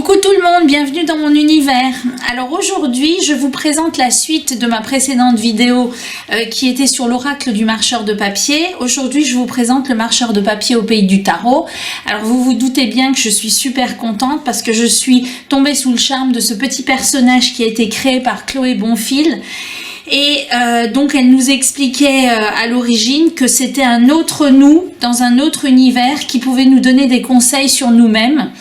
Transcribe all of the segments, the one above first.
Coucou tout le monde, bienvenue dans mon univers. Alors aujourd'hui, je vous présente la suite de ma précédente vidéo qui était sur l'oracle du marcheur de papier. Aujourd'hui, je vous présente le marcheur de papier au pays du tarot. Alors vous vous doutez bien que je suis super contente parce que je suis tombée sous le charme de ce petit personnage qui a été créé par Chloé Bonfil. Et donc elle nous expliquait à l'origine que c'était un autre nous, dans un autre univers, qui pouvait nous donner des conseils sur nous-mêmes.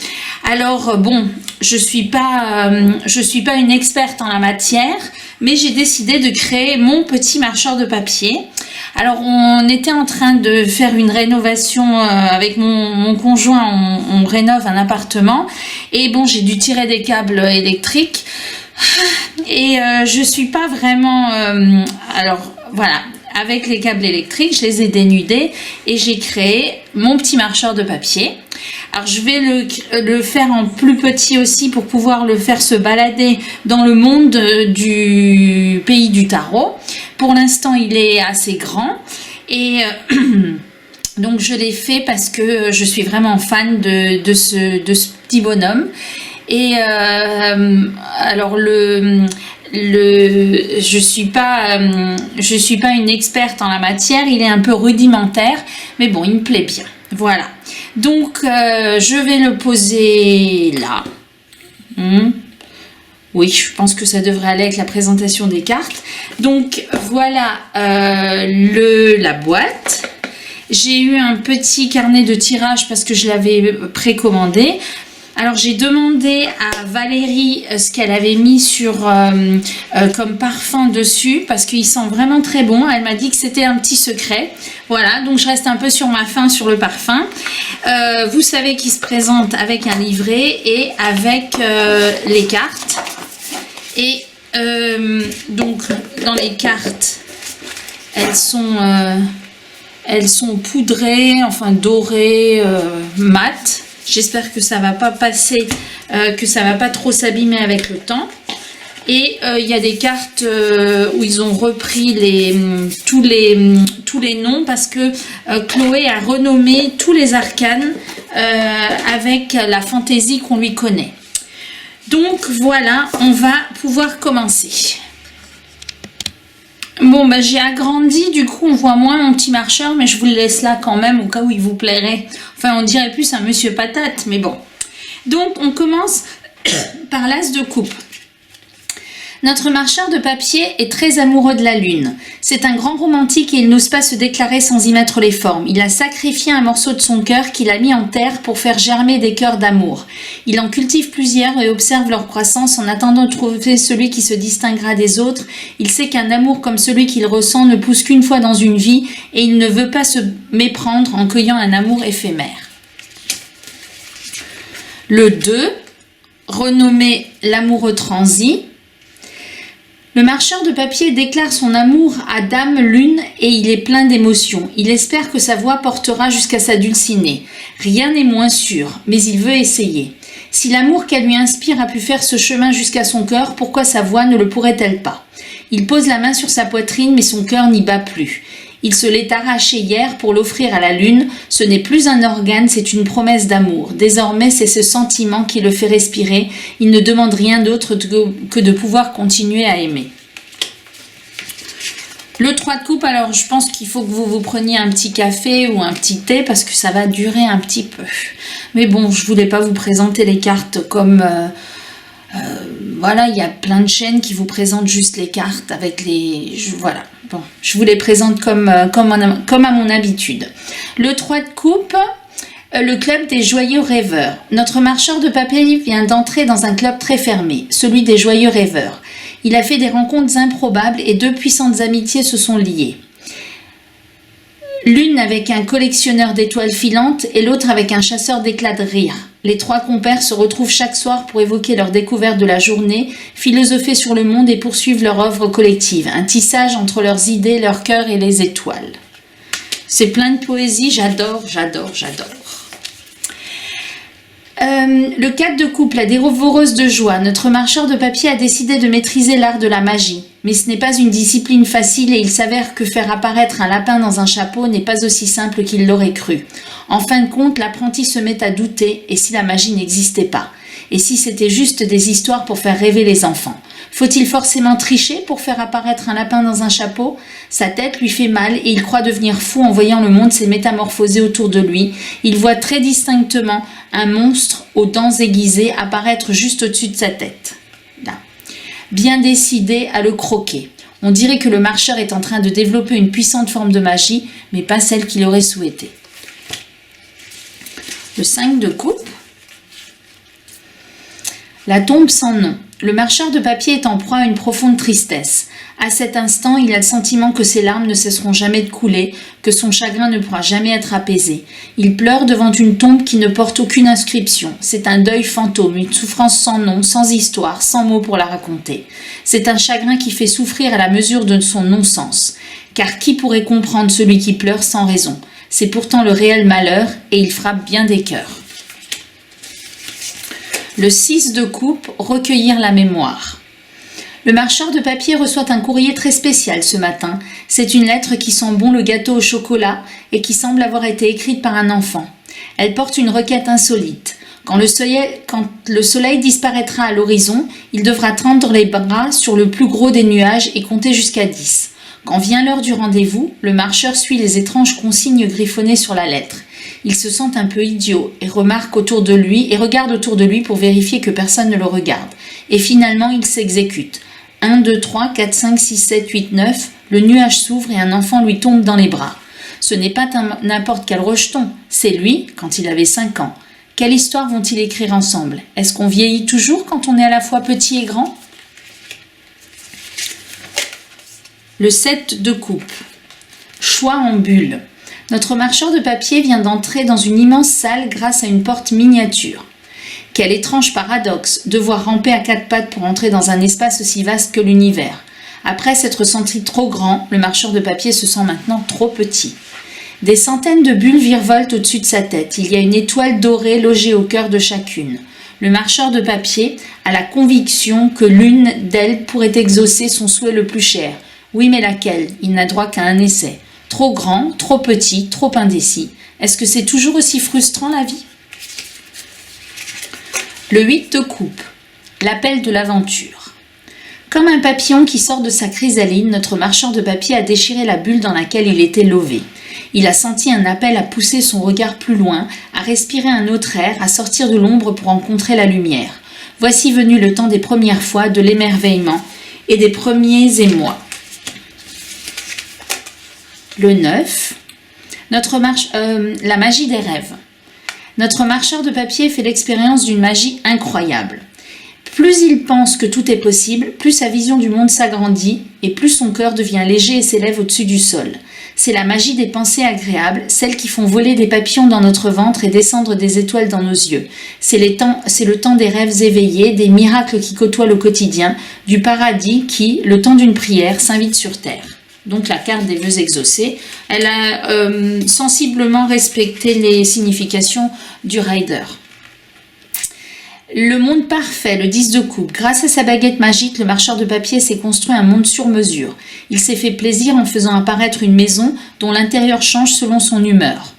Alors bon, je suis pas une experte en la matière, mais j'ai décidé de créer mon petit marcheur de papier. Alors on était en train de faire une rénovation avec mon conjoint, on rénove un appartement, et bon, j'ai dû tirer des câbles électriques. Et je suis pas vraiment alors voilà, avec les câbles électriques je les ai dénudés et j'ai créé mon petit marcheur de papier. Alors je vais le faire en plus petit aussi pour pouvoir le faire se balader dans le monde du pays du tarot. Pour l'instant il est assez grand et donc je l'ai fait parce que je suis vraiment fan de ce petit bonhomme. Et alors je suis pas une experte en la matière, il est un peu rudimentaire, mais bon, il me plaît bien. Voilà. Donc je vais le poser là. Oui, je pense que ça devrait aller avec la présentation des cartes. Donc voilà la boîte. J'ai eu un petit carnet de tirage parce que je l'avais précommandé. Alors j'ai demandé à Valérie ce qu'elle avait mis sur comme parfum dessus parce qu'il sent vraiment très bon. Elle m'a dit que c'était un petit secret. Voilà, donc je reste un peu sur ma faim sur le parfum. Vous savez qu'il se présente avec un livret et avec les cartes. Et donc dans les cartes, elles sont poudrées, enfin dorées, mates. J'espère que ça va pas passer, que ça va pas trop s'abîmer avec le temps. Et il y a des cartes où ils ont repris tous les noms parce que Chloé a renommé tous les arcanes avec la fantaisie qu'on lui connaît. Donc voilà, on va pouvoir commencer. Bon, bah, j'ai agrandi, du coup on voit moins mon petit marcheur, mais je vous le laisse là quand même au cas où il vous plairait. Enfin, on dirait plus un monsieur patate, mais bon. Donc on commence par l'as de coupe. Notre marcheur de papier est très amoureux de la lune. C'est un grand romantique et il n'ose pas se déclarer sans y mettre les formes. Il a sacrifié un morceau de son cœur qu'il a mis en terre pour faire germer des cœurs d'amour. Il en cultive plusieurs et observe leur croissance en attendant de trouver celui qui se distinguera des autres. Il sait qu'un amour comme celui qu'il ressent ne pousse qu'une fois dans une vie et il ne veut pas se méprendre en cueillant un amour éphémère. Le 2, renommé l'amoureux transi. Le marcheur de papier déclare son amour à Dame Lune et il est plein d'émotions. Il espère que sa voix portera jusqu'à sa dulcinée. Rien n'est moins sûr, mais il veut essayer. Si l'amour qu'elle lui inspire a pu faire ce chemin jusqu'à son cœur, pourquoi sa voix ne le pourrait-elle pas? Il pose la main sur sa poitrine, mais son cœur n'y bat plus. Il se l'est arraché hier pour l'offrir à la lune. Ce n'est plus un organe, c'est une promesse d'amour. Désormais, c'est ce sentiment qui le fait respirer. Il ne demande rien d'autre que de pouvoir continuer à aimer. Le 3 de coupe, alors je pense qu'il faut que vous preniez un petit café ou un petit thé parce que ça va durer un petit peu. Mais bon, je voulais pas vous présenter les cartes comme... voilà, il y a plein de chaînes qui vous présentent juste les cartes avec les... Voilà, bon, je vous les présente comme à mon habitude. Le 3 de coupe, le club des joyeux rêveurs. Notre marcheur de papier vient d'entrer dans un club très fermé, celui des joyeux rêveurs. Il a fait des rencontres improbables et 2 puissantes amitiés se sont liées. L'une avec un collectionneur d'étoiles filantes et l'autre avec un chasseur d'éclats de rire. Les 3 compères se retrouvent chaque soir pour évoquer leur découverte de la journée, philosopher sur le monde et poursuivre leur œuvre collective. Un tissage entre leurs idées, leur cœur et les étoiles. C'est plein de poésie, j'adore. Le 4 de coupe, la dévoreuse de joie. Notre marcheur de papier a décidé de maîtriser l'art de la magie. Mais ce n'est pas une discipline facile et il s'avère que faire apparaître un lapin dans un chapeau n'est pas aussi simple qu'il l'aurait cru. En fin de compte, l'apprenti se met à douter, et si la magie n'existait pas? Et si c'était juste des histoires pour faire rêver les enfants? Faut-il forcément tricher pour faire apparaître un lapin dans un chapeau? Sa tête lui fait mal et il croit devenir fou en voyant le monde s'est métamorphosé autour de lui. Il voit très distinctement un monstre aux dents aiguisées apparaître juste au-dessus de sa tête. Là. Bien décidé à le croquer. On dirait que le marcheur est en train de développer une puissante forme de magie, mais pas celle qu'il aurait souhaité. Le 5 de coupe. La tombe sans nom. Le marcheur de papier est en proie à une profonde tristesse. À cet instant, il a le sentiment que ses larmes ne cesseront jamais de couler, que son chagrin ne pourra jamais être apaisé. Il pleure devant une tombe qui ne porte aucune inscription. C'est un deuil fantôme, une souffrance sans nom, sans histoire, sans mots pour la raconter. C'est un chagrin qui fait souffrir à la mesure de son non-sens. Car qui pourrait comprendre celui qui pleure sans raison? C'est pourtant le réel malheur et il frappe bien des cœurs. Le 6 de coupe, recueillir la mémoire. Le marcheur de papier reçoit un courrier très spécial ce matin. C'est une lettre qui sent bon le gâteau au chocolat et qui semble avoir été écrite par un enfant. Elle porte une requête insolite. Quand le soleil disparaîtra à l'horizon, il devra tendre les bras sur le plus gros des nuages et compter jusqu'à 10. Quand vient l'heure du rendez-vous, le marcheur suit les étranges consignes griffonnées sur la lettre. Il se sent un peu idiot et regarde autour de lui pour vérifier que personne ne le regarde. Et finalement, il s'exécute. 1, 2, 3, 4, 5, 6, 7, 8, 9, le nuage s'ouvre et un enfant lui tombe dans les bras. Ce n'est pas n'importe quel rejeton, c'est lui quand il avait 5 ans. Quelle histoire vont-ils écrire ensemble? Est-ce qu'on vieillit toujours quand on est à la fois petit et grand? Le 7 de coupe. Choix en bulle. Notre marcheur de papier vient d'entrer dans une immense salle grâce à une porte miniature. Quel étrange paradoxe, devoir ramper à 4 pattes pour entrer dans un espace aussi vaste que l'univers. Après s'être senti trop grand, le marcheur de papier se sent maintenant trop petit. Des centaines de bulles virevoltent au-dessus de sa tête. Il y a une étoile dorée logée au cœur de chacune. Le marcheur de papier a la conviction que l'une d'elles pourrait exaucer son souhait le plus cher. Oui, mais laquelle? Il n'a droit qu'à un essai. Trop grand, trop petit, trop indécis. Est-ce que c'est toujours aussi frustrant la vie? Le 8 de coupe. L'appel de l'aventure. Comme un papillon qui sort de sa chrysalide, notre marcheur de papier a déchiré la bulle dans laquelle il était lové. Il a senti un appel à pousser son regard plus loin, à respirer un autre air, à sortir de l'ombre pour rencontrer la lumière. Voici venu le temps des premières fois, de l'émerveillement et des premiers émois. Le 9, la magie des rêves. Notre marcheur de papier fait l'expérience d'une magie incroyable. Plus il pense que tout est possible, plus sa vision du monde s'agrandit et plus son cœur devient léger et s'élève au-dessus du sol. C'est la magie des pensées agréables, celles qui font voler des papillons dans notre ventre et descendre des étoiles dans nos yeux. C'est le temps des rêves éveillés, des miracles qui côtoient le quotidien, du paradis qui, le temps d'une prière, s'invite sur terre. Donc la carte des vœux exaucés, elle a sensiblement respecté les significations du rider. Le monde parfait, le 10 de coupe. Grâce à sa baguette magique, le marcheur de papier s'est construit un monde sur mesure. Il s'est fait plaisir en faisant apparaître une maison dont l'intérieur change selon son humeur.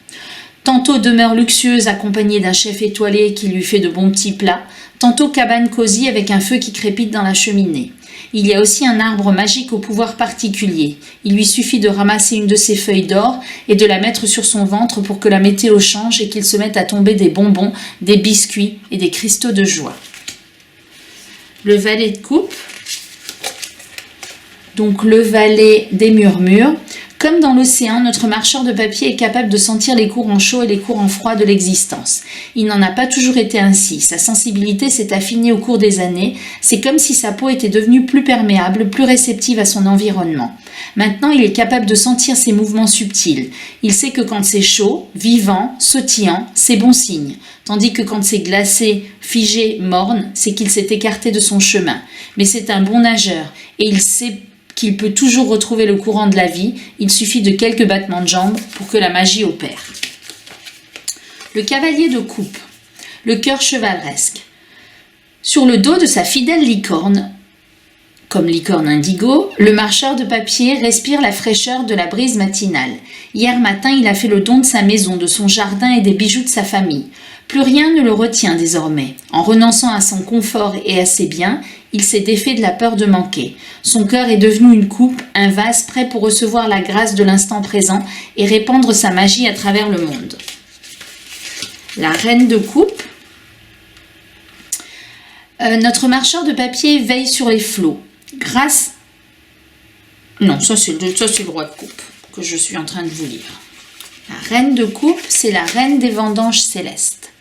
Tantôt demeure luxueuse accompagnée d'un chef étoilé qui lui fait de bons petits plats, tantôt cabane cosy avec un feu qui crépite dans la cheminée. Il y a aussi un arbre magique au pouvoir particulier. Il lui suffit de ramasser une de ses feuilles d'or et de la mettre sur son ventre pour que la météo change et qu'il se mette à tomber des bonbons, des biscuits et des cristaux de joie. Le valet de coupe. Donc le valet des murmures. Comme dans l'océan, notre marcheur de papier est capable de sentir les courants chauds et les courants froids de l'existence. Il n'en a pas toujours été ainsi. Sa sensibilité s'est affinée au cours des années. C'est comme si sa peau était devenue plus perméable, plus réceptive à son environnement. Maintenant, il est capable de sentir ses mouvements subtils. Il sait que quand c'est chaud, vivant, sautillant, c'est bon signe. Tandis que quand c'est glacé, figé, morne, c'est qu'il s'est écarté de son chemin. Mais c'est un bon nageur et il sait qu'il peut toujours retrouver le courant de la vie, il suffit de quelques battements de jambes pour que la magie opère. Le cavalier de coupe. le cœur chevaleresque. Sur le dos de sa fidèle licorne, comme licorne indigo, le marcheur de papier respire la fraîcheur de la brise matinale. Hier matin, il a fait le don de sa maison, de son jardin et des bijoux de sa famille. Plus rien ne le retient désormais. En renonçant à son confort et à ses biens, il s'est défait de la peur de manquer. Son cœur est devenu une coupe, un vase prêt pour recevoir la grâce de l'instant présent et répandre sa magie à travers le monde. La reine de coupe. Notre marcheur de papier veille sur les flots. Grâce... Non, ça c'est le roi de coupe que je suis en train de vous lire. La reine de coupe, c'est la reine des vendanges célestes.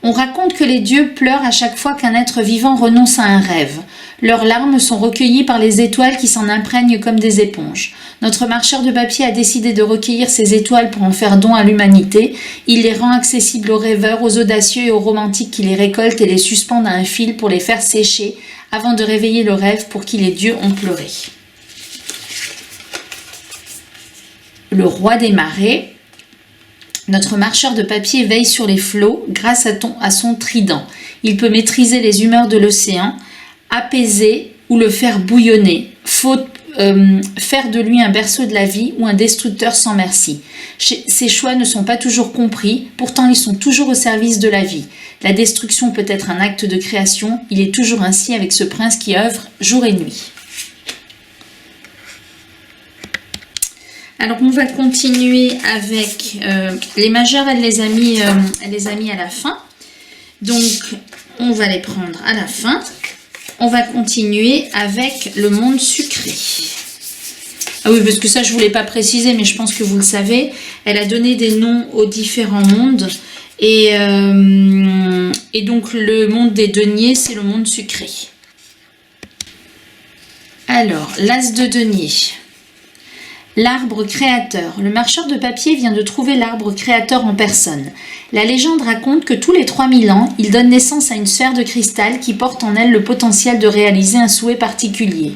On raconte que les dieux pleurent à chaque fois qu'un être vivant renonce à un rêve. Leurs larmes sont recueillies par les étoiles qui s'en imprègnent comme des éponges. Notre marcheur de papier a décidé de recueillir ces étoiles pour en faire don à l'humanité. Il les rend accessibles aux rêveurs, aux audacieux et aux romantiques qui les récoltent et les suspendent à un fil pour les faire sécher avant de réveiller le rêve pour qui les dieux ont pleuré. Le roi des marées. Notre marcheur de papier veille sur les flots grâce à son trident. Il peut maîtriser les humeurs de l'océan, apaiser ou le faire bouillonner, faire de lui un berceau de la vie ou un destructeur sans merci. Ses choix ne sont pas toujours compris, pourtant ils sont toujours au service de la vie. La destruction peut être un acte de création, il est toujours ainsi avec ce prince qui œuvre jour et nuit. Alors on va continuer avec les majeures, elle les a mis à la fin. Donc on va les prendre à la fin. On va continuer avec le monde sucré. Ah oui, parce que ça je ne voulais pas préciser, mais je pense que vous le savez. Elle a donné des noms aux différents mondes. Et donc le monde des deniers, c'est le monde sucré. Alors, l'as de denier. L'arbre créateur. Le marcheur de papier vient de trouver l'arbre créateur en personne. La légende raconte que tous les 3000 ans, il donne naissance à une sphère de cristal qui porte en elle le potentiel de réaliser un souhait particulier.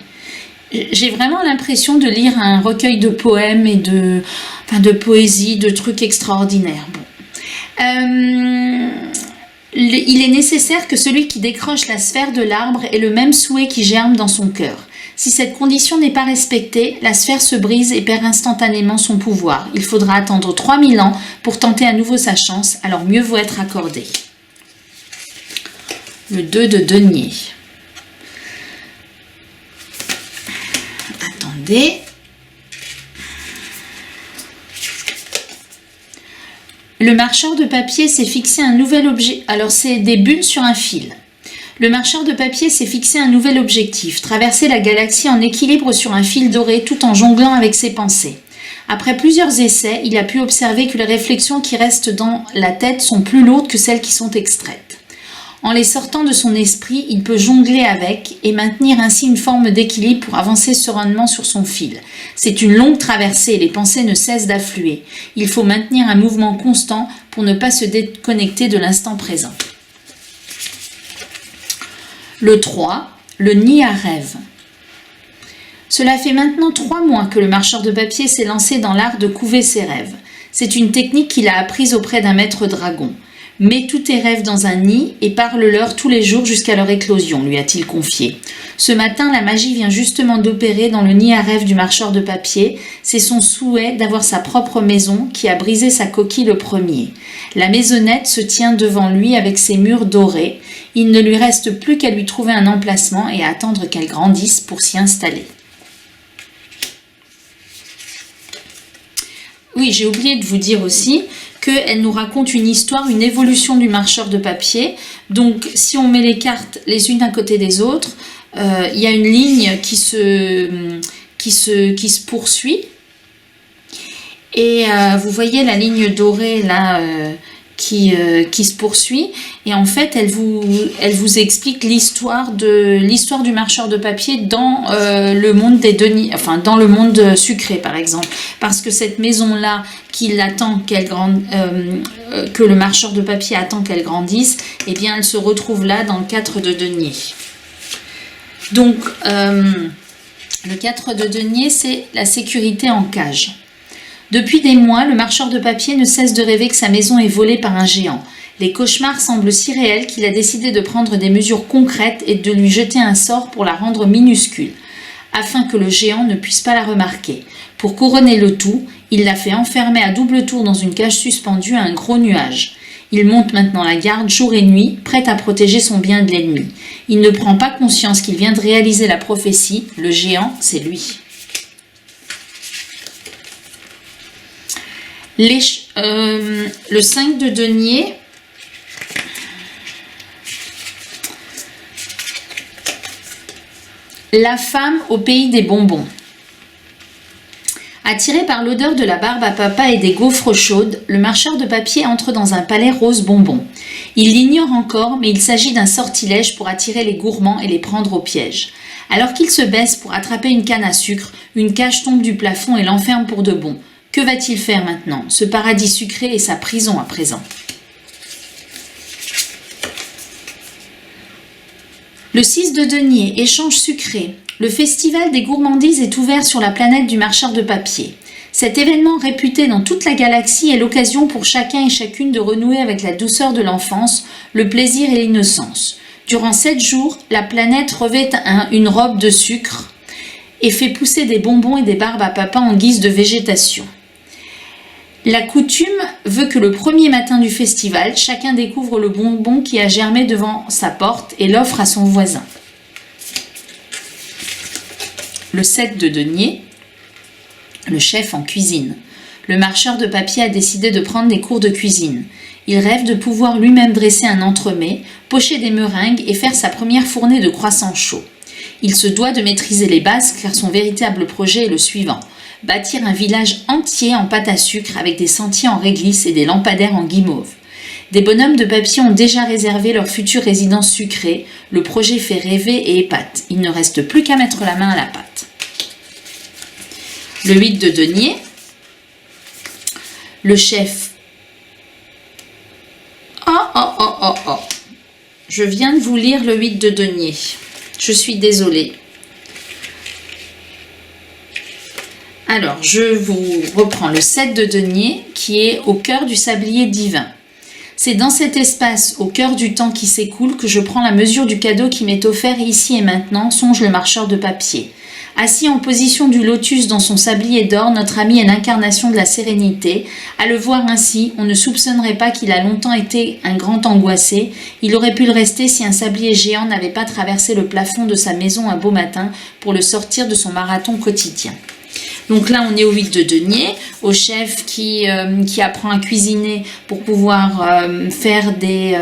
J'ai vraiment l'impression de lire un recueil de poèmes et de poésie, de trucs extraordinaires. Bon. Il est nécessaire que celui qui décroche la sphère de l'arbre ait le même souhait qui germe dans son cœur. Si cette condition n'est pas respectée, la sphère se brise et perd instantanément son pouvoir. Il faudra attendre 3000 ans pour tenter à nouveau sa chance, alors mieux vaut être accordé. Le 2 de denier. Attendez. Le marcheur de papier s'est fixé un nouvel objet. Alors c'est des bulles sur un fil. Le marcheur de papier s'est fixé un nouvel objectif, traverser la galaxie en équilibre sur un fil doré tout en jonglant avec ses pensées. Après plusieurs essais, il a pu observer que les réflexions qui restent dans la tête sont plus lourdes que celles qui sont extraites. En les sortant de son esprit, il peut jongler avec et maintenir ainsi une forme d'équilibre pour avancer sereinement sur son fil. C'est une longue traversée et les pensées ne cessent d'affluer. Il faut maintenir un mouvement constant pour ne pas se déconnecter de l'instant présent. Le 3, le nid à rêve. Cela fait maintenant 3 mois que le marcheur de papier s'est lancé dans l'art de couver ses rêves. C'est une technique qu'il a apprise auprès d'un maître dragon. Mets tous tes rêves dans un nid et parle-leur tous les jours jusqu'à leur éclosion, lui a-t-il confié. Ce matin, la magie vient justement d'opérer dans le nid à rêve du marcheur de papier. C'est son souhait d'avoir sa propre maison qui a brisé sa coquille le premier. La maisonnette se tient devant lui avec ses murs dorés. Il ne lui reste plus qu'à lui trouver un emplacement et à attendre qu'elle grandisse pour s'y installer. Oui, j'ai oublié de vous dire aussi qu'elle nous raconte une histoire, une évolution du marcheur de papier. Donc, si on met les cartes les unes à côté des autres, il y a une ligne qui se poursuit. Et vous voyez la ligne dorée là qui se poursuit. Et en fait, elle vous explique l'histoire du marcheur de papier dans le monde des deniers, enfin dans le monde sucré par exemple. Parce que cette maison-là, qu'il attend que le marcheur de papier attend qu'elle grandisse, eh bien elle se retrouve là dans le 4 de denier. Donc le 4 de denier, c'est la sécurité en cage. Depuis des mois, le marcheur de papier ne cesse de rêver que sa maison est volée par un géant. Les cauchemars semblent si réels qu'il a décidé de prendre des mesures concrètes et de lui jeter un sort pour la rendre minuscule, afin que le géant ne puisse pas la remarquer. Pour couronner le tout, il l'a fait enfermer à double tour dans une cage suspendue à un gros nuage. Il monte maintenant la garde jour et nuit, prêt à protéger son bien de l'ennemi. Il ne prend pas conscience qu'il vient de réaliser la prophétie. Le géant, c'est lui. Le 5 de denier. La femme au pays des bonbons. Attiré par l'odeur de la barbe à papa et des gaufres chaudes, le marcheur de papier entre dans un palais rose bonbon. Il l'ignore encore, mais il s'agit d'un sortilège pour attirer les gourmands et les prendre au piège. Alors qu'il se baisse pour attraper une canne à sucre, une cage tombe du plafond et l'enferme pour de bon. Que va-t-il faire maintenant? Ce paradis sucré est sa prison à présent. Le 6 de denier, échange sucré. Le festival des gourmandises est ouvert sur la planète du marcheur de papier. Cet événement réputé dans toute la galaxie est l'occasion pour chacun et chacune de renouer avec la douceur de l'enfance, le plaisir et l'innocence. Durant 7 jours, la planète revêt une robe de sucre et fait pousser des bonbons et des barbes à papa en guise de végétation. La coutume veut que le premier matin du festival, chacun découvre le bonbon qui a germé devant sa porte et l'offre à son voisin. Le 7 de denier, le chef en cuisine. Le marcheur de papier a décidé de prendre des cours de cuisine. Il rêve de pouvoir lui-même dresser un entremets, pocher des meringues et faire sa première fournée de croissants chauds. Il se doit de maîtriser les bases car son véritable projet est le suivant. Bâtir un village entier en pâte à sucre avec des sentiers en réglisse et des lampadaires en guimauve. Des bonhommes de papier ont déjà réservé leur future résidence sucrée. Le projet fait rêver et épate. Il ne reste plus qu'à mettre la main à la pâte. Le 8 de denier. Le chef. Oh. Je viens de vous lire le 8 de denier. Je suis désolée. Alors, je vous reprends le 7 de denier qui est au cœur du sablier divin. C'est dans cet espace, au cœur du temps qui s'écoule, que je prends la mesure du cadeau qui m'est offert ici et maintenant, songe le marcheur de papier. Assis en position du lotus dans son sablier d'or, notre ami est l'incarnation de la sérénité. À le voir ainsi, on ne soupçonnerait pas qu'il a longtemps été un grand angoissé. Il aurait pu le rester si un sablier géant n'avait pas traversé le plafond de sa maison un beau matin pour le sortir de son marathon quotidien. Donc là, on est au 8 de denier, au chef qui apprend à cuisiner pour pouvoir faire des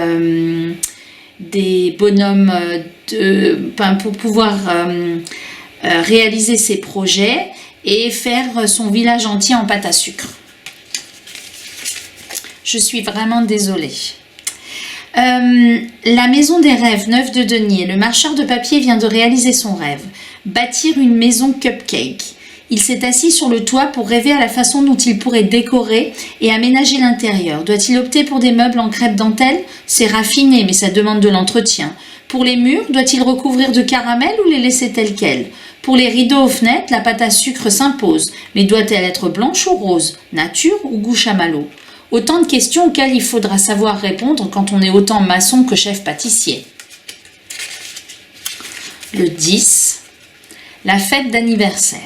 bonhommes, pour pouvoir réaliser ses projets et faire son village entier en pâte à sucre. Je suis vraiment désolée. La maison des rêves, 9 de denier. Le marcheur de papier vient de réaliser son rêve. Bâtir une maison cupcake. Il s'est assis sur le toit pour rêver à la façon dont il pourrait décorer et aménager l'intérieur. Doit-il opter pour des meubles en crêpe dentelle? C'est raffiné, mais ça demande de l'entretien. Pour les murs, doit-il recouvrir de caramel ou les laisser tels quels? Pour les rideaux aux fenêtres, la pâte à sucre s'impose, mais doit-elle être blanche ou rose? Nature ou goût chamallow? Autant de questions auxquelles il faudra savoir répondre quand on est autant maçon que chef pâtissier. Le 10, la fête d'anniversaire.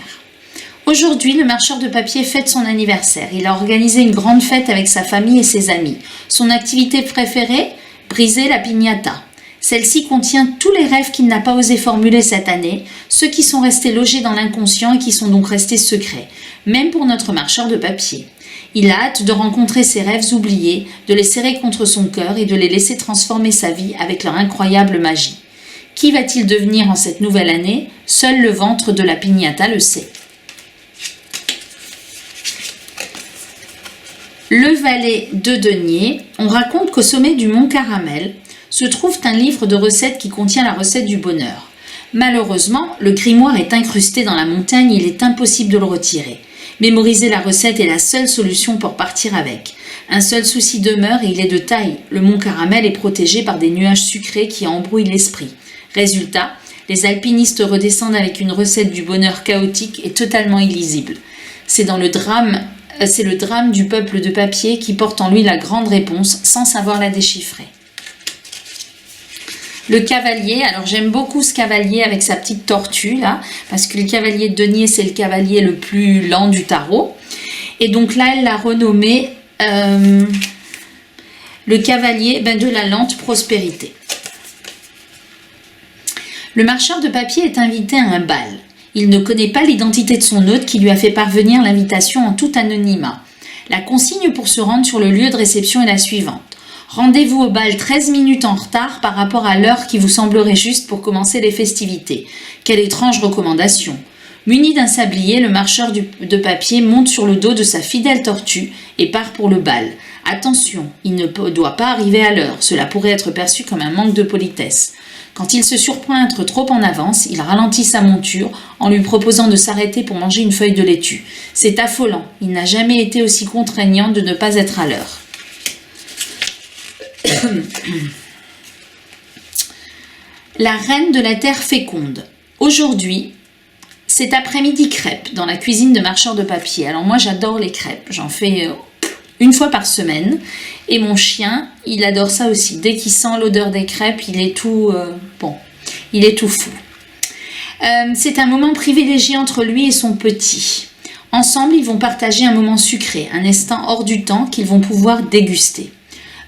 Aujourd'hui, le marcheur de papier fête son anniversaire. Il a organisé une grande fête avec sa famille et ses amis. Son activité préférée? Briser la piñata. Celle-ci contient tous les rêves qu'il n'a pas osé formuler cette année, ceux qui sont restés logés dans l'inconscient et qui sont donc restés secrets, même pour notre marcheur de papier. Il a hâte de rencontrer ses rêves oubliés, de les serrer contre son cœur et de les laisser transformer sa vie avec leur incroyable magie. Qui va-t-il devenir en cette nouvelle année? Seul le ventre de la piñata le sait. Le valet de denier, on raconte qu'au sommet du mont Caramel se trouve un livre de recettes qui contient la recette du bonheur. Malheureusement, le grimoire est incrusté dans la montagne et il est impossible de le retirer. Mémoriser la recette est la seule solution pour partir avec. Un seul souci demeure et il est de taille. Le mont Caramel est protégé par des nuages sucrés qui embrouillent l'esprit. Résultat, les alpinistes redescendent avec une recette du bonheur chaotique et totalement illisible. C'est dans le drame c'est le drame du peuple de papier qui porte en lui la grande réponse sans savoir la déchiffrer. Le cavalier, alors j'aime beaucoup ce cavalier avec sa petite tortue là, parce que le cavalier de denier c'est le cavalier le plus lent du tarot. Et donc là elle l'a renommé le cavalier de la lente prospérité. Le marcheur de papier est invité à un bal. Il ne connaît pas l'identité de son hôte qui lui a fait parvenir l'invitation en tout anonymat. La consigne pour se rendre sur le lieu de réception est la suivante. Rendez-vous au bal 13 minutes en retard par rapport à l'heure qui vous semblerait juste pour commencer les festivités. Quelle étrange recommandation. Muni d'un sablier, le marcheur de papier monte sur le dos de sa fidèle tortue et part pour le bal. Attention, il ne doit pas arriver à l'heure, cela pourrait être perçu comme un manque de politesse. Quand il se surprend à être trop en avance, il ralentit sa monture en lui proposant de s'arrêter pour manger une feuille de laitue. C'est affolant, il n'a jamais été aussi contraignant de ne pas être à l'heure. La reine de la terre féconde. Aujourd'hui, cet après-midi crêpes dans la cuisine de marcheur de papier. Alors moi j'adore les crêpes, j'en fais une fois par semaine et mon chien il adore ça aussi. Dès qu'il sent l'odeur des crêpes il est tout il est tout fou. C'est un moment privilégié entre lui et son petit. Ensemble ils vont partager un moment sucré, un instant hors du temps qu'ils vont pouvoir déguster.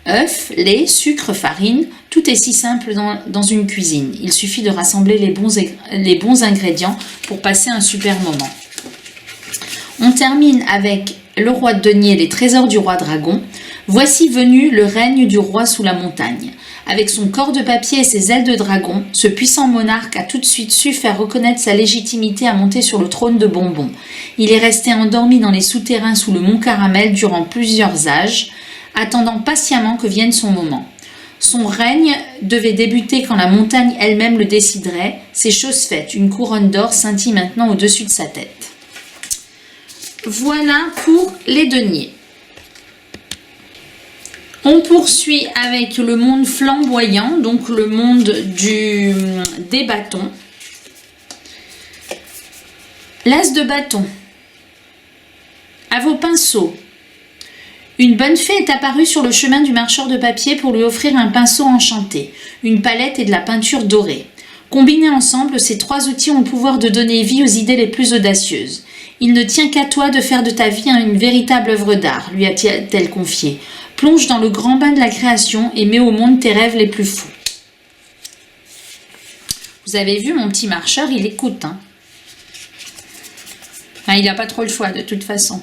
œufs, lait, sucre, farine, tout est si simple dans une cuisine. Il suffit de rassembler les bons ingrédients pour passer un super moment. On termine avec le roi de denier, les trésors du roi dragon. Voici venu le règne du roi sous la montagne. Avec son corps de papier et ses ailes de dragon, ce puissant monarque a tout de suite su faire reconnaître sa légitimité à monter sur le trône de bonbons. Il est resté endormi dans les souterrains sous le mont Caramel durant plusieurs âges, attendant patiemment que vienne son moment. Son règne devait débuter quand la montagne elle-même le déciderait. C'est chose faite, une couronne d'or scintille maintenant au-dessus de sa tête. Voilà pour les deniers. On poursuit avec le monde flamboyant, donc le monde des bâtons. L'as de bâton. À vos pinceaux. Une bonne fée est apparue sur le chemin du marcheur de papier pour lui offrir un pinceau enchanté, une palette et de la peinture dorée. Combinés ensemble, ces trois outils ont le pouvoir de donner vie aux idées les plus audacieuses. Il ne tient qu'à toi de faire de ta vie une véritable œuvre d'art, lui a-t-elle confié. Plonge dans le grand bain de la création et mets au monde tes rêves les plus fous. Vous avez vu, mon petit marcheur, il écoute. Enfin, il n'a pas trop le choix de toute façon.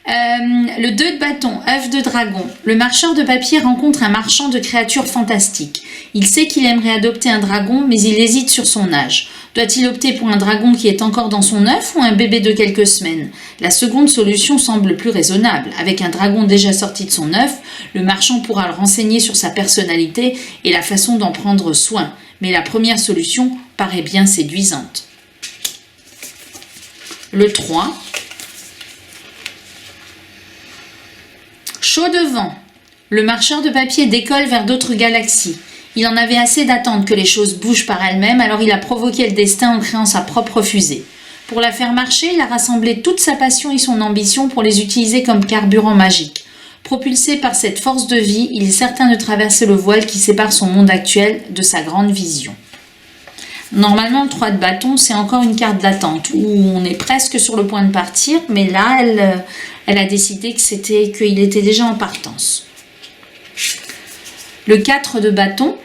Le 2 de bâton, œuf de dragon. Le marcheur de papier rencontre un marchand de créatures fantastiques. Il sait qu'il aimerait adopter un dragon, mais il hésite sur son âge. Doit-il opter pour un dragon qui est encore dans son œuf ou un bébé de quelques semaines? La seconde solution semble plus raisonnable. Avec un dragon déjà sorti de son œuf, le marchand pourra le renseigner sur sa personnalité et la façon d'en prendre soin. Mais la première solution paraît bien séduisante. Le 3. Chaud de vent. Le marcheur de papier décolle vers d'autres galaxies. Il en avait assez d'attendre que les choses bougent par elles-mêmes, alors il a provoqué le destin en créant sa propre fusée. Pour la faire marcher, il a rassemblé toute sa passion et son ambition pour les utiliser comme carburant magique. Propulsé par cette force de vie, il est certain de traverser le voile qui sépare son monde actuel de sa grande vision. Normalement, le 3 de bâton, c'est encore une carte d'attente, où on est presque sur le point de partir, mais là, elle a décidé qu'il était déjà en partance. Le 4 de bâton.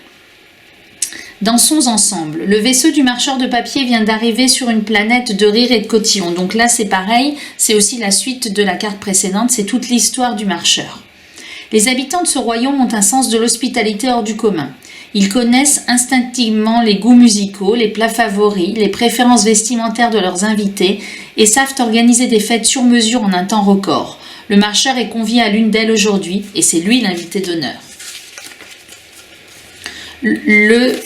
Dansons ensemble. Le vaisseau du marcheur de papier vient d'arriver sur une planète de rire et de cotillon. Donc là, c'est pareil, c'est aussi la suite de la carte précédente, c'est toute l'histoire du marcheur. Les habitants de ce royaume ont un sens de l'hospitalité hors du commun. Ils connaissent instinctivement les goûts musicaux, les plats favoris, les préférences vestimentaires de leurs invités et savent organiser des fêtes sur mesure en un temps record. Le marcheur est convié à l'une d'elles aujourd'hui et c'est lui l'invité d'honneur. Le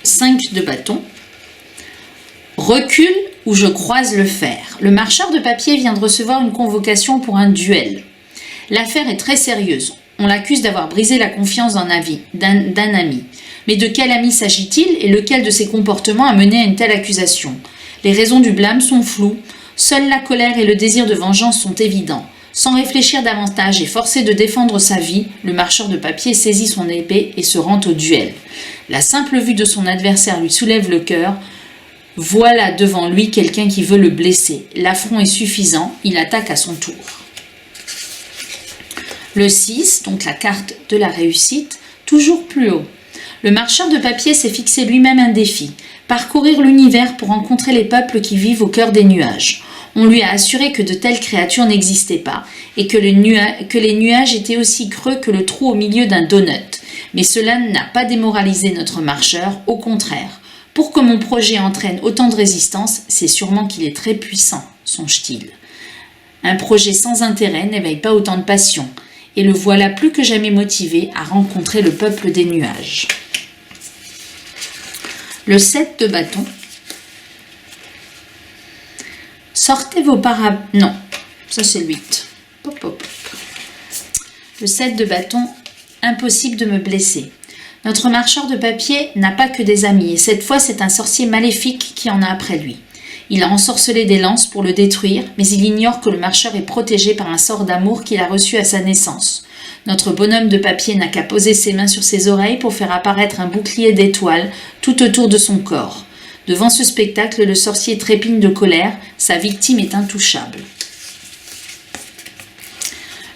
5 de bâton. Recule ou je croise le fer. Le marcheur de papier vient de recevoir une convocation pour un duel. L'affaire est très sérieuse. On l'accuse d'avoir brisé la confiance d'un ami. Mais de quel ami s'agit-il et lequel de ses comportements a mené à une telle accusation? Les raisons du blâme sont floues. Seule la colère et le désir de vengeance sont évidents. Sans réfléchir davantage et forcé de défendre sa vie, le marcheur de papier saisit son épée et se rend au duel. La simple vue de son adversaire lui soulève le cœur. Voilà devant lui quelqu'un qui veut le blesser. L'affront est suffisant, il attaque à son tour. Le 6, donc la carte de la réussite, toujours plus haut. Le marcheur de papier s'est fixé lui-même un défi, parcourir l'univers pour rencontrer les peuples qui vivent au cœur des nuages. On lui a assuré que de telles créatures n'existaient pas et que les nuages étaient aussi creux que le trou au milieu d'un donut. Mais cela n'a pas démoralisé notre marcheur, au contraire. Pour que mon projet entraîne autant de résistance, c'est sûrement qu'il est très puissant, songe-t-il. Un projet sans intérêt n'éveille pas autant de passion, et le voilà plus que jamais motivé à rencontrer le peuple des nuages. Le 7 de bâton. Sortez vos Non, ça c'est le 8. Pop, pop. Le 7 de bâton, impossible de me blesser. Notre marcheur de papier n'a pas que des amis, et cette fois c'est un sorcier maléfique qui en a après lui. Il a ensorcelé des lances pour le détruire, mais il ignore que le marcheur est protégé par un sort d'amour qu'il a reçu à sa naissance. Notre bonhomme de papier n'a qu'à poser ses mains sur ses oreilles pour faire apparaître un bouclier d'étoiles tout autour de son corps. Devant ce spectacle, le sorcier trépigne de colère, sa victime est intouchable.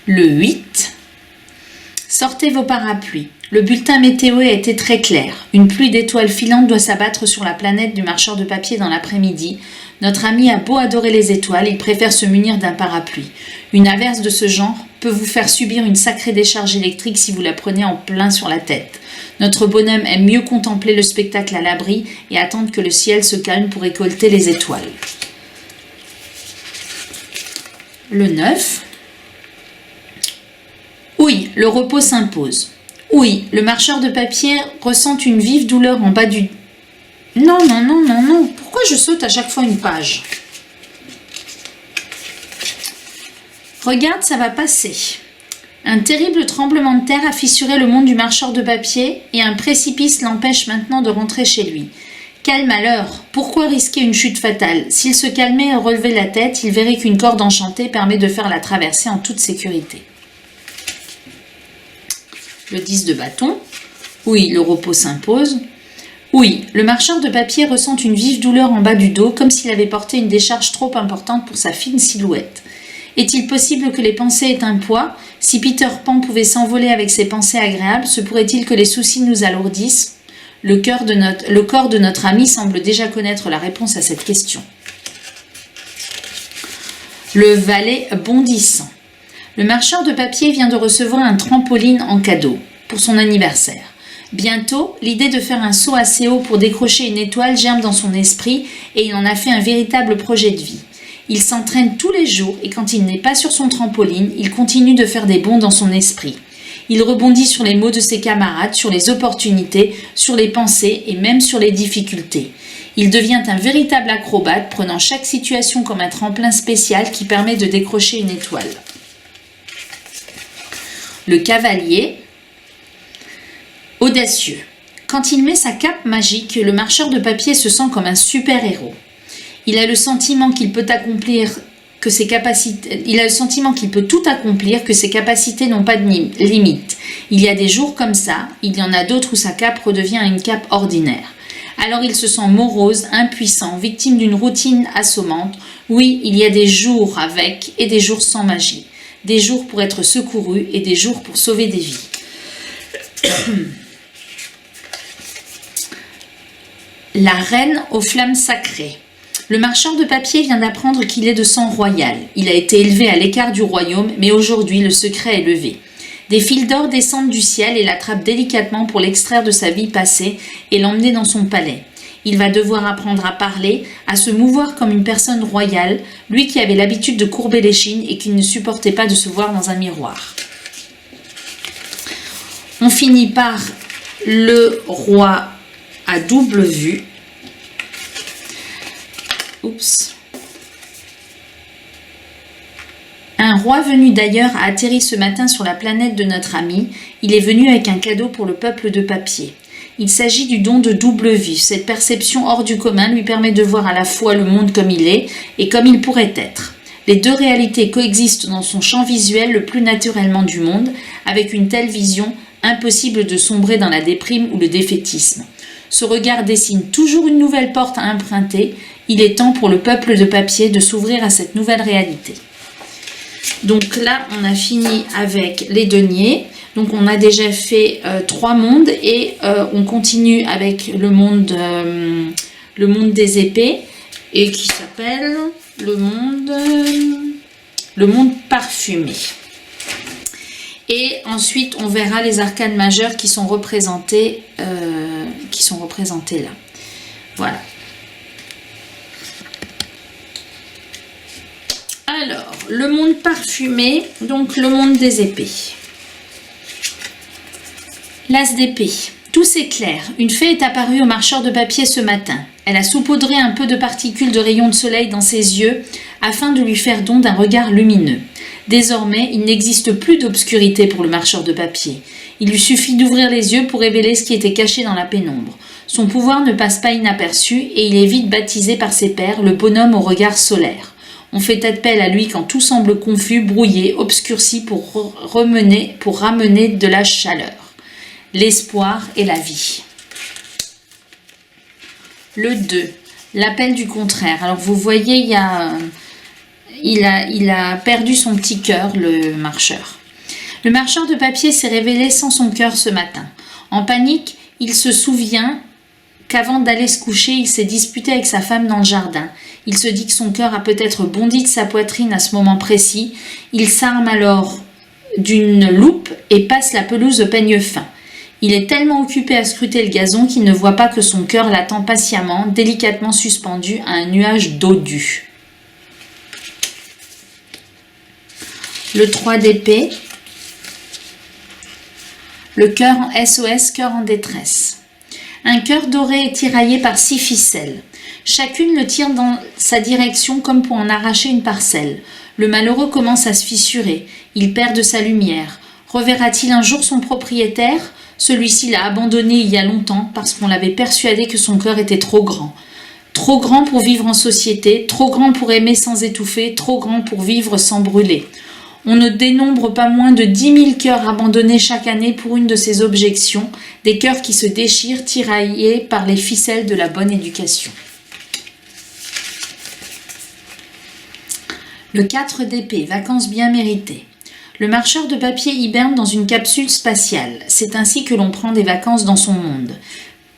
Le 8. Sortez vos parapluies. Le bulletin météo a été très clair. Une pluie d'étoiles filantes doit s'abattre sur la planète du marcheur de papier dans l'après-midi. Notre ami a beau adorer les étoiles, il préfère se munir d'un parapluie. Une averse de ce genre peut vous faire subir une sacrée décharge électrique si vous la prenez en plein sur la tête. Notre bonhomme aime mieux contempler le spectacle à l'abri et attendre que le ciel se calme pour récolter les étoiles. Le 9. Oui, le repos s'impose. Oui, le marcheur de papier ressent une vive douleur en bas du... Non. Pourquoi je saute à chaque fois une page? Regarde, ça va passer. Un terrible tremblement de terre a fissuré le monde du marcheur de papier et un précipice l'empêche maintenant de rentrer chez lui. Quel malheur! Pourquoi risquer une chute fatale? S'il se calmait et relevait la tête, il verrait qu'une corde enchantée permet de faire la traversée en toute sécurité. Le 10 de bâton. Oui, le repos s'impose. Oui, le marcheur de papier ressent une vive douleur en bas du dos, comme s'il avait porté une décharge trop importante pour sa fine silhouette. Est-il possible que les pensées aient un poids? Si Peter Pan pouvait s'envoler avec ses pensées agréables, se pourrait-il que les soucis nous alourdissent? Le corps de notre ami semble déjà connaître la réponse à cette question. Le valet bondissant. Le marcheur de papier vient de recevoir un trampoline en cadeau pour son anniversaire. Bientôt, l'idée de faire un saut assez haut pour décrocher une étoile germe dans son esprit et il en a fait un véritable projet de vie. Il s'entraîne tous les jours et quand il n'est pas sur son trampoline, il continue de faire des bonds dans son esprit. Il rebondit sur les mots de ses camarades, sur les opportunités, sur les pensées et même sur les difficultés. Il devient un véritable acrobate, prenant chaque situation comme un tremplin spécial qui permet de décrocher une étoile. Le cavalier, audacieux. Quand il met sa cape magique, le marcheur de papier se sent comme un super-héros. Il a le sentiment qu'il peut tout accomplir, que ses capacités n'ont pas de limite. Il y a des jours comme ça, il y en a d'autres où sa cape redevient une cape ordinaire. Alors il se sent morose, impuissant, victime d'une routine assommante. Oui, il y a des jours avec et des jours sans magie. Des jours pour être secouru et des jours pour sauver des vies. La reine aux flammes sacrées. Le marcheur de papier vient d'apprendre qu'il est de sang royal. Il a été élevé à l'écart du royaume, mais aujourd'hui le secret est levé. Des fils d'or descendent du ciel et l'attrapent délicatement pour l'extraire de sa vie passée et l'emmener dans son palais. Il va devoir apprendre à parler, à se mouvoir comme une personne royale, lui qui avait l'habitude de courber l'échine et qui ne supportait pas de se voir dans un miroir. On finit par le roi à double vue. Oups. Un roi venu d'ailleurs a atterri ce matin sur la planète de notre ami. Il est venu avec un cadeau pour le peuple de papier. Il s'agit du don de double vue. Cette perception hors du commun lui permet de voir à la fois le monde comme il est et comme il pourrait être. Les deux réalités coexistent dans son champ visuel le plus naturellement du monde. Avec une telle vision, impossible de sombrer dans la déprime ou le défaitisme. Ce regard dessine toujours une nouvelle porte à emprunter. Il est temps pour le peuple de papier de s'ouvrir à cette nouvelle réalité. Donc là, on a fini avec les deniers. Donc on a déjà fait 3 mondes et on continue avec le monde des épées et qui s'appelle le monde parfumé. Et ensuite, on verra les arcanes majeures qui sont représentés là. Voilà. Alors, le monde parfumé, donc le monde des épées. L'as d'épée. Tout s'éclaire. Une fée est apparue au marcheur de papier ce matin. Elle a saupoudré un peu de particules de rayons de soleil dans ses yeux afin de lui faire don d'un regard lumineux. Désormais, il n'existe plus d'obscurité pour le marcheur de papier. Il lui suffit d'ouvrir les yeux pour révéler ce qui était caché dans la pénombre. Son pouvoir ne passe pas inaperçu et il est vite baptisé par ses pairs le bonhomme au regard solaire. On fait appel à lui quand tout semble confus, brouillé, obscurci pour ramener de la chaleur, l'espoir et la vie. Le 2, l'appel du contraire. Alors vous voyez, il a perdu son petit cœur, le marcheur. Le marcheur de papier s'est révélé sans son cœur ce matin. En panique, il se souvient qu'avant d'aller se coucher, il s'est disputé avec sa femme dans le jardin. Il se dit que son cœur a peut-être bondi de sa poitrine à ce moment précis. Il s'arme alors d'une loupe et passe la pelouse au peigne fin. Il est tellement occupé à scruter le gazon qu'il ne voit pas que son cœur l'attend patiemment, délicatement suspendu à un nuage d'eau due. Le 3 d'épée. Le cœur en SOS, cœur en détresse. Un cœur doré est tiraillé par 6 ficelles. Chacune le tire dans sa direction comme pour en arracher une parcelle. Le malheureux commence à se fissurer. Il perd de sa lumière. Reverra-t-il un jour son propriétaire ? Celui-ci l'a abandonné il y a longtemps parce qu'on l'avait persuadé que son cœur était trop grand. Trop grand pour vivre en société, trop grand pour aimer sans étouffer, trop grand pour vivre sans brûler. On ne dénombre pas moins de 10 000 cœurs abandonnés chaque année pour une de ces objections, des cœurs qui se déchirent, tiraillés par les ficelles de la bonne éducation. Le 4 d'épée, vacances bien méritées. Le marcheur de papier hiberne dans une capsule spatiale. C'est ainsi que l'on prend des vacances dans son monde.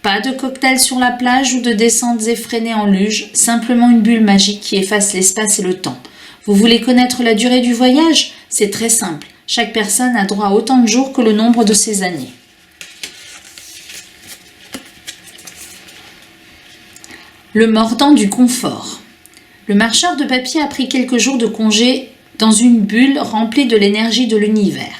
Pas de cocktail sur la plage ou de descentes effrénées en luge, simplement une bulle magique qui efface l'espace et le temps. Vous voulez connaître la durée du voyage ? C'est très simple. Chaque personne a droit à autant de jours que le nombre de ses années. Le mordant du confort. Le marcheur de papier a pris quelques jours de congé dans une bulle remplie de l'énergie de l'univers.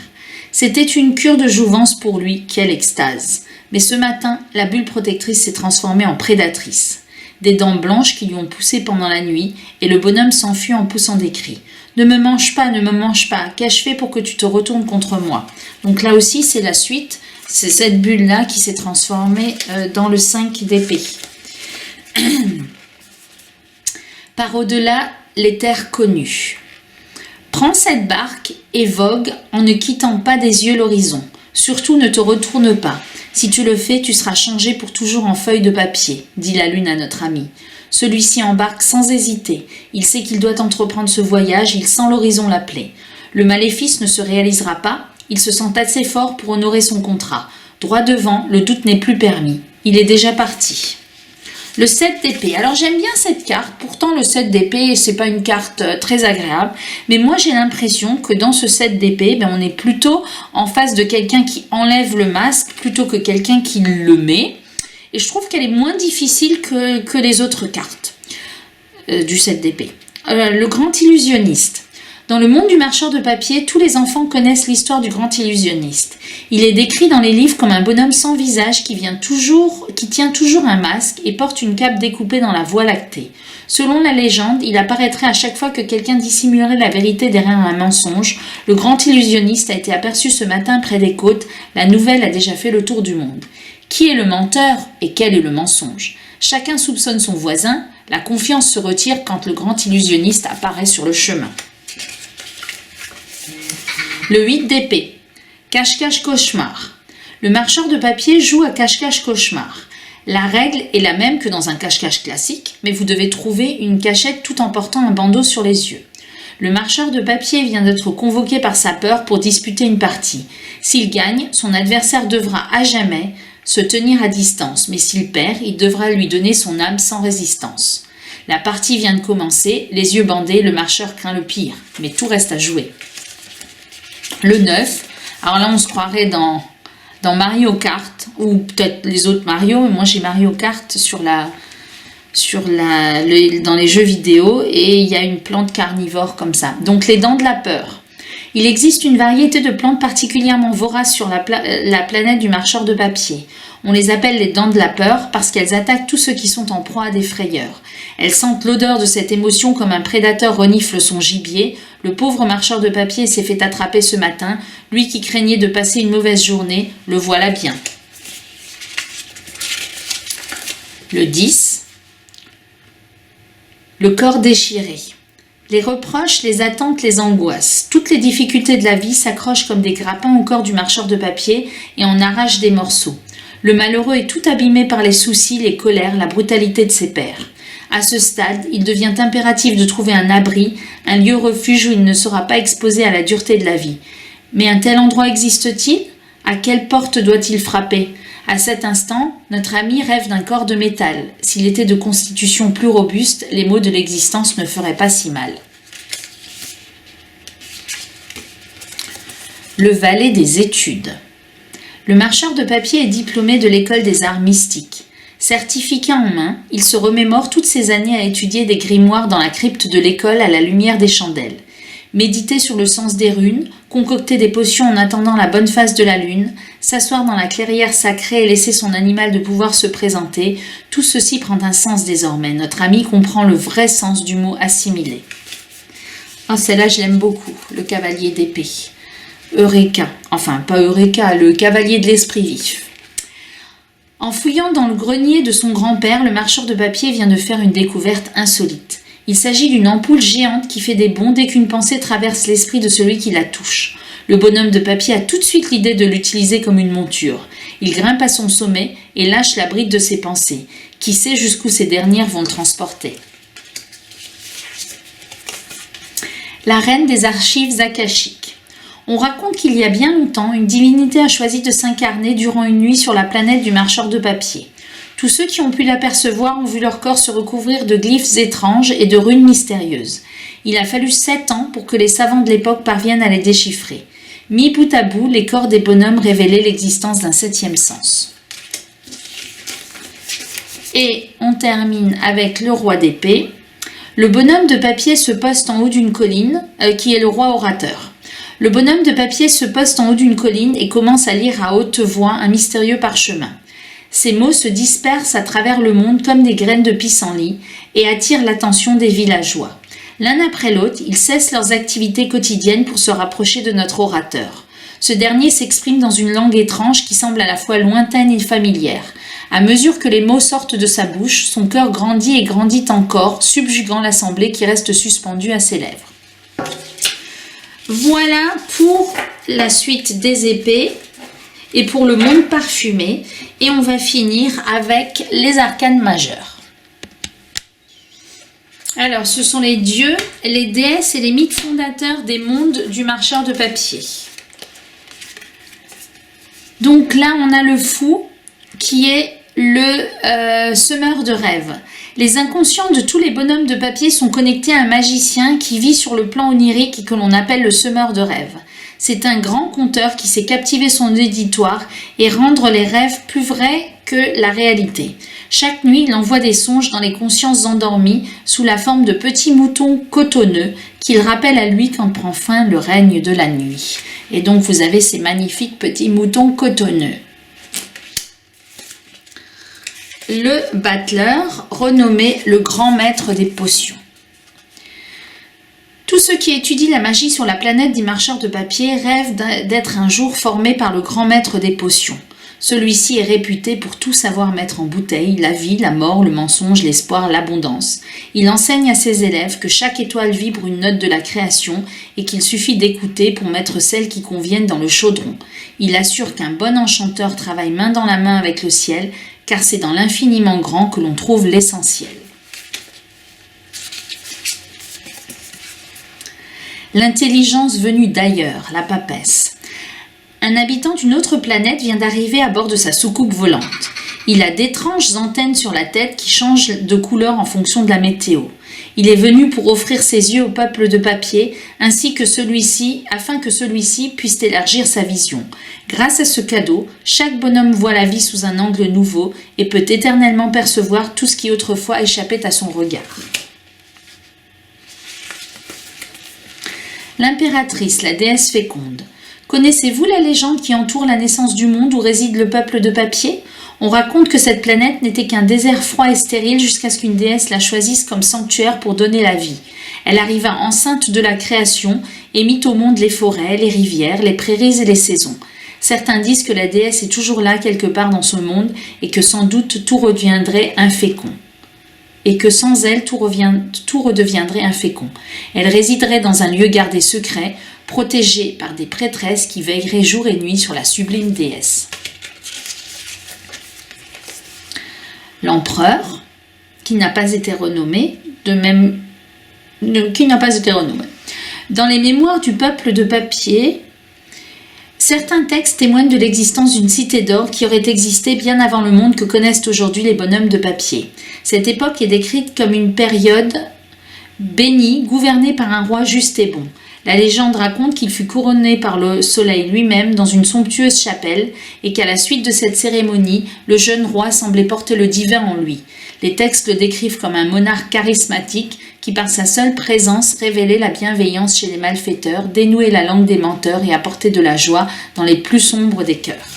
C'était une cure de jouvence pour lui, quelle extase. Mais ce matin, la bulle protectrice s'est transformée en prédatrice. Des dents blanches qui lui ont poussé pendant la nuit, et le bonhomme s'enfuit en poussant des cris. « Ne me mange pas, ne me mange pas, qu'ai-je fait pour que tu te retournes contre moi ?» Donc là aussi, c'est la suite, c'est cette bulle-là qui s'est transformée dans le 5 d'épée. Par au-delà, les terres connues. Prends cette barque et vogue en ne quittant pas des yeux l'horizon. Surtout ne te retourne pas. Si tu le fais, tu seras changé pour toujours en feuille de papier, dit la lune à notre ami. Celui-ci embarque sans hésiter. Il sait qu'il doit entreprendre ce voyage, il sent l'horizon l'appeler. Le maléfice ne se réalisera pas, il se sent assez fort pour honorer son contrat. Droit devant, le doute n'est plus permis. Il est déjà parti. Le 7 d'épée. Alors j'aime bien cette carte, pourtant le 7 d'épée, c'est pas une carte très agréable, mais moi j'ai l'impression que dans ce 7 d'épée, on est plutôt en face de quelqu'un qui enlève le masque plutôt que quelqu'un qui le met. Et je trouve qu'elle est moins difficile que les autres cartes du 7 d'épée. Le grand illusionniste. Dans le monde du marcheur de papier, tous les enfants connaissent l'histoire du grand illusionniste. Il est décrit dans les livres comme un bonhomme sans visage qui tient toujours un masque et porte une cape découpée dans la voie lactée. Selon la légende, il apparaîtrait à chaque fois que quelqu'un dissimulerait la vérité derrière un mensonge. Le grand illusionniste a été aperçu ce matin près des côtes. La nouvelle a déjà fait le tour du monde. Qui est le menteur et quel est le mensonge ? Chacun soupçonne son voisin, La confiance se retire quand le grand illusionniste apparaît sur le chemin. Le 8 d'épée. Cache-cache cauchemar. Le marcheur de papier joue à cache-cache cauchemar. La règle est la même que dans un cache-cache classique, mais vous devez trouver une cachette tout en portant un bandeau sur les yeux. Le marcheur de papier vient d'être convoqué par sa peur pour disputer une partie. S'il gagne, son adversaire devra à jamais se tenir à distance, mais s'il perd, il devra lui donner son âme sans résistance. La partie vient de commencer, les yeux bandés, le marcheur craint le pire, mais tout reste à jouer. Le 9, alors là on se croirait dans Mario Kart, ou peut-être les autres Mario, mais moi j'ai Mario Kart dans les jeux vidéo, et il y a une plante carnivore comme ça. Donc les dents de la peur. Il existe une variété de plantes particulièrement voraces sur la planète du marcheur de papier. On les appelle les dents de la peur parce qu'elles attaquent tous ceux qui sont en proie à des frayeurs. Elles sentent l'odeur de cette émotion comme un prédateur renifle son gibier. Le pauvre marcheur de papier s'est fait attraper ce matin. Lui qui craignait de passer une mauvaise journée, le voilà bien. Le 10. Le corps déchiré. Les reproches, les attentes, les angoisses. Toutes les difficultés de la vie s'accrochent comme des grappins au corps du marcheur de papier et en arrachent des morceaux. Le malheureux est tout abîmé par les soucis, les colères, la brutalité de ses pairs. À ce stade, il devient impératif de trouver un abri, un lieu refuge où il ne sera pas exposé à la dureté de la vie. Mais un tel endroit existe-t-il ? À quelle porte doit-il frapper ? À cet instant, notre ami rêve d'un corps de métal. S'il était de constitution plus robuste, les maux de l'existence ne feraient pas si mal. Le valet des études. Le marcheur de papier est diplômé de l'école des arts mystiques. Certificat en main, il se remémore toutes ces années à étudier des grimoires dans la crypte de l'école à la lumière des chandelles. Méditer sur le sens des runes, concocter des potions en attendant la bonne phase de la lune, s'asseoir dans la clairière sacrée et laisser son animal de pouvoir se présenter, tout ceci prend un sens désormais. Notre ami comprend le vrai sens du mot assimilé. Oh, celle-là, je l'aime beaucoup, le cavalier d'épée. Eureka, enfin pas Eureka, le cavalier de l'esprit vif. En fouillant dans le grenier de son grand-père, le marcheur de papier vient de faire une découverte insolite. Il s'agit d'une ampoule géante qui fait des bonds dès qu'une pensée traverse l'esprit de celui qui la touche. Le bonhomme de papier a tout de suite l'idée de l'utiliser comme une monture. Il grimpe à son sommet et lâche la bride de ses pensées. Qui sait jusqu'où ces dernières vont le transporter. La reine des archives akashiques. On raconte qu'il y a bien longtemps, une divinité a choisi de s'incarner durant une nuit sur la planète du marcheur de papier. Tous ceux qui ont pu l'apercevoir ont vu leur corps se recouvrir de glyphes étranges et de runes mystérieuses. Il a fallu 7 ans pour que les savants de l'époque parviennent à les déchiffrer. Mis bout à bout, les corps des bonhommes révélaient l'existence d'un 7e sens. Et on termine avec le roi d'épée. Le bonhomme de papier se poste en haut d'une colline, qui est le roi orateur. Le bonhomme de papier se poste en haut d'une colline et commence à lire à haute voix un mystérieux parchemin. Ces mots se dispersent à travers le monde comme des graines de pissenlit et attirent l'attention des villageois. L'un après l'autre, ils cessent leurs activités quotidiennes pour se rapprocher de notre orateur. Ce dernier s'exprime dans une langue étrange qui semble à la fois lointaine et familière. À mesure que les mots sortent de sa bouche, son cœur grandit et grandit encore, subjuguant l'assemblée qui reste suspendue à ses lèvres. Voilà pour la suite des épées et pour le monde parfumé. Et on va finir avec les arcanes majeures. Alors, ce sont les dieux, les déesses et les mythes fondateurs des mondes du marcheur de papier. Donc là, on a le fou qui est le semeur de rêves. Les inconscients de tous les bonhommes de papier sont connectés à un magicien qui vit sur le plan onirique et que l'on appelle le semeur de rêves. C'est un grand conteur qui sait captiver son auditoire et rendre les rêves plus vrais que la réalité. Chaque nuit, il envoie des songes dans les consciences endormies sous la forme de petits moutons cotonneux qu'il rappelle à lui quand prend fin le règne de la nuit. Et donc, vous avez ces magnifiques petits moutons cotonneux. Le battleur, renommé le grand maître des potions. Tous ceux qui étudient la magie sur la planète des marcheurs de papier rêvent d'être un jour formés par le grand maître des potions. Celui-ci est réputé pour tout savoir mettre en bouteille, la vie, la mort, le mensonge, l'espoir, l'abondance. Il enseigne à ses élèves que chaque étoile vibre une note de la création et qu'il suffit d'écouter pour mettre celles qui conviennent dans le chaudron. Il assure qu'un bon enchanteur travaille main dans la main avec le ciel, car c'est dans l'infiniment grand que l'on trouve l'essentiel. L'intelligence venue d'ailleurs, la papesse. Un habitant d'une autre planète vient d'arriver à bord de sa soucoupe volante. Il a d'étranges antennes sur la tête qui changent de couleur en fonction de la météo. Il est venu pour offrir ses yeux au peuple de papier, ainsi que afin que celui-ci puisse élargir sa vision. Grâce à ce cadeau, chaque bonhomme voit la vie sous un angle nouveau et peut éternellement percevoir tout ce qui autrefois échappait à son regard. L'impératrice, la déesse féconde. Connaissez-vous la légende qui entoure la naissance du monde où réside le peuple de papier ? On raconte que cette planète n'était qu'un désert froid et stérile jusqu'à ce qu'une déesse la choisisse comme sanctuaire pour donner la vie. Elle arriva enceinte de la création et mit au monde les forêts, les rivières, les prairies et les saisons. Certains disent que la déesse est toujours là quelque part dans ce monde et que sans doute tout redeviendrait infécond. Et que sans elle, tout redeviendrait infécond. Elle résiderait dans un lieu gardé secret, protégée par des prêtresses qui veilleraient jour et nuit sur la sublime déesse. L'empereur, qui n'a pas été renommé, Dans les mémoires du peuple de papier, certains textes témoignent de l'existence d'une cité d'or qui aurait existé bien avant le monde que connaissent aujourd'hui les bonhommes de papier. Cette époque est décrite comme une période bénie, gouvernée par un roi juste et bon. La légende raconte qu'il fut couronné par le soleil lui-même dans une somptueuse chapelle et qu'à la suite de cette cérémonie, le jeune roi semblait porter le divin en lui. Les textes le décrivent comme un monarque charismatique qui par sa seule présence révélait la bienveillance chez les malfaiteurs, dénouait la langue des menteurs et apportait de la joie dans les plus sombres des cœurs.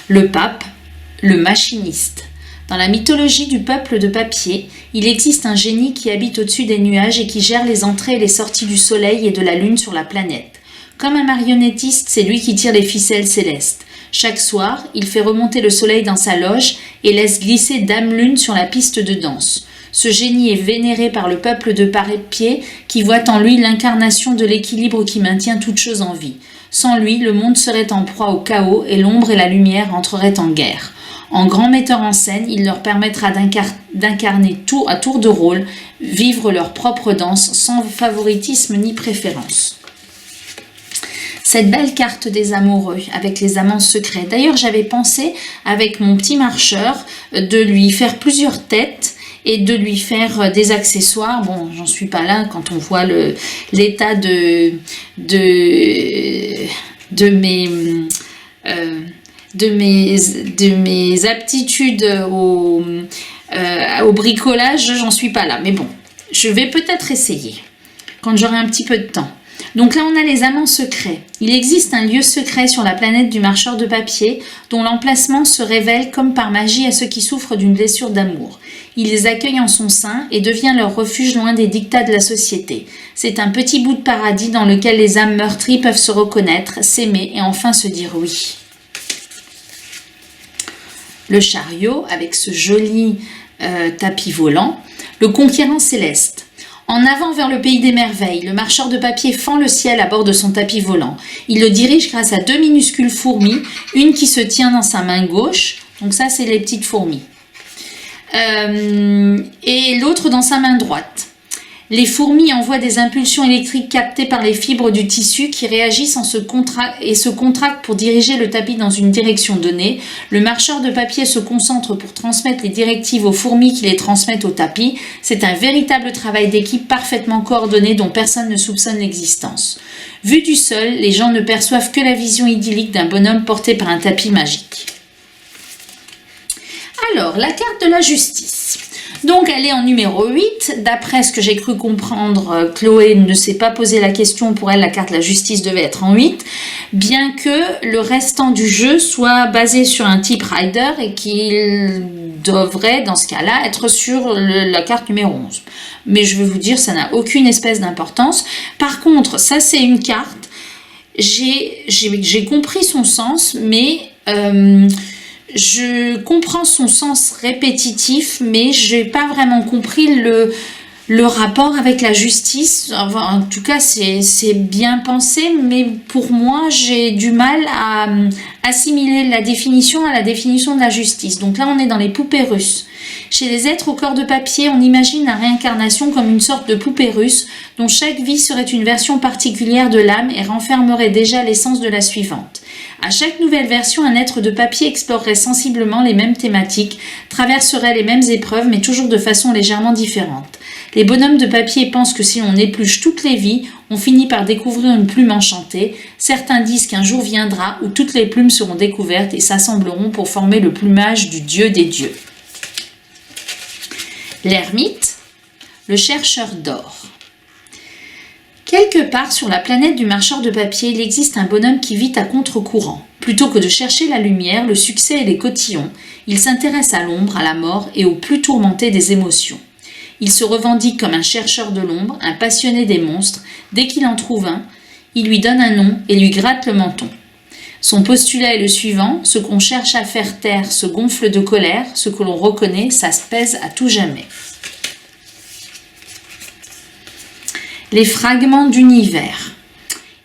Le pape, le machiniste. Dans la mythologie du peuple de papier, il existe un génie qui habite au-dessus des nuages et qui gère les entrées et les sorties du soleil et de la lune sur la planète. Comme un marionnettiste, c'est lui qui tire les ficelles célestes. Chaque soir, il fait remonter le soleil dans sa loge et laisse glisser Dame Lune sur la piste de danse. Ce génie est vénéré par le peuple de papier qui voit en lui l'incarnation de l'équilibre qui maintient toute chose en vie. Sans lui, le monde serait en proie au chaos et l'ombre et la lumière entreraient en guerre. En grand metteur en scène, il leur permettra d'incarner tout à tour de rôle, vivre leur propre danse sans favoritisme ni préférence. Cette belle carte des amoureux avec les amants secrets. D'ailleurs, j'avais pensé avec mon petit marcheur de lui faire plusieurs têtes et de lui faire des accessoires. Bon, j'en suis pas là quand on voit l'état de mes aptitudes au bricolage, j'en suis pas là. Mais bon, je vais peut-être essayer quand j'aurai un petit peu de temps. Donc là, on a les amants secrets. Il existe un lieu secret sur la planète du marcheur de papier dont l'emplacement se révèle comme par magie à ceux qui souffrent d'une blessure d'amour. Il les accueille en son sein et devient leur refuge loin des dictats de la société. C'est un petit bout de paradis dans lequel les âmes meurtries peuvent se reconnaître, s'aimer et enfin se dire oui. Le chariot avec ce joli tapis volant. Le conquérant céleste. En avant vers le pays des merveilles, le marcheur de papier fend le ciel à bord de son tapis volant. Il le dirige grâce à 2 minuscules fourmis, une qui se tient dans sa main gauche, donc ça c'est les petites fourmis, et l'autre dans sa main droite. Les fourmis envoient des impulsions électriques captées par les fibres du tissu qui réagissent se contractent pour diriger le tapis dans une direction donnée. Le marcheur de papier se concentre pour transmettre les directives aux fourmis qui les transmettent au tapis. C'est un véritable travail d'équipe parfaitement coordonné dont personne ne soupçonne l'existence. Vu du sol, les gens ne perçoivent que la vision idyllique d'un bonhomme porté par un tapis magique. Alors, la carte de la justice. Donc, elle est en numéro 8. D'après ce que j'ai cru comprendre, Chloé ne s'est pas posé la question. Pour elle, la carte de la justice devait être en 8. Bien que le restant du jeu soit basé sur un type rider et qu'il devrait, dans ce cas-là, être sur la carte numéro 11. Mais je vais vous dire, ça n'a aucune espèce d'importance. Par contre, ça, c'est une carte j'ai compris son sens, mais je comprends son sens répétitif, mais j'ai pas vraiment compris le rapport avec la justice. Enfin, en tout cas, c'est bien pensé, mais pour moi, j'ai du mal à assimiler la définition à la définition de la justice. Donc là, on est dans les poupées russes. Chez les êtres au corps de papier, on imagine la réincarnation comme une sorte de poupée russe dont chaque vie serait une version particulière de l'âme et renfermerait déjà l'essence de la suivante. À chaque nouvelle version, un être de papier explorerait sensiblement les mêmes thématiques, traverserait les mêmes épreuves, mais toujours de façon légèrement différente. Les bonhommes de papier pensent que si on épluche toutes les vies, on finit par découvrir une plume enchantée. Certains disent qu'un jour viendra où toutes les plumes seront découvertes et s'assembleront pour former le plumage du dieu des dieux. L'ermite, le chercheur d'or. Quelque part sur la planète du marcheur de papier, il existe un bonhomme qui vit à contre-courant. Plutôt que de chercher la lumière, le succès et les cotillons, il s'intéresse à l'ombre, à la mort et au plus tourmenté des émotions. Il se revendique comme un chercheur de l'ombre, un passionné des monstres. Dès qu'il en trouve un, il lui donne un nom et lui gratte le menton. Son postulat est le suivant: ce qu'on cherche à faire taire se gonfle de colère, ce que l'on reconnaît, ça se pèse à tout jamais. Les fragments d'univers.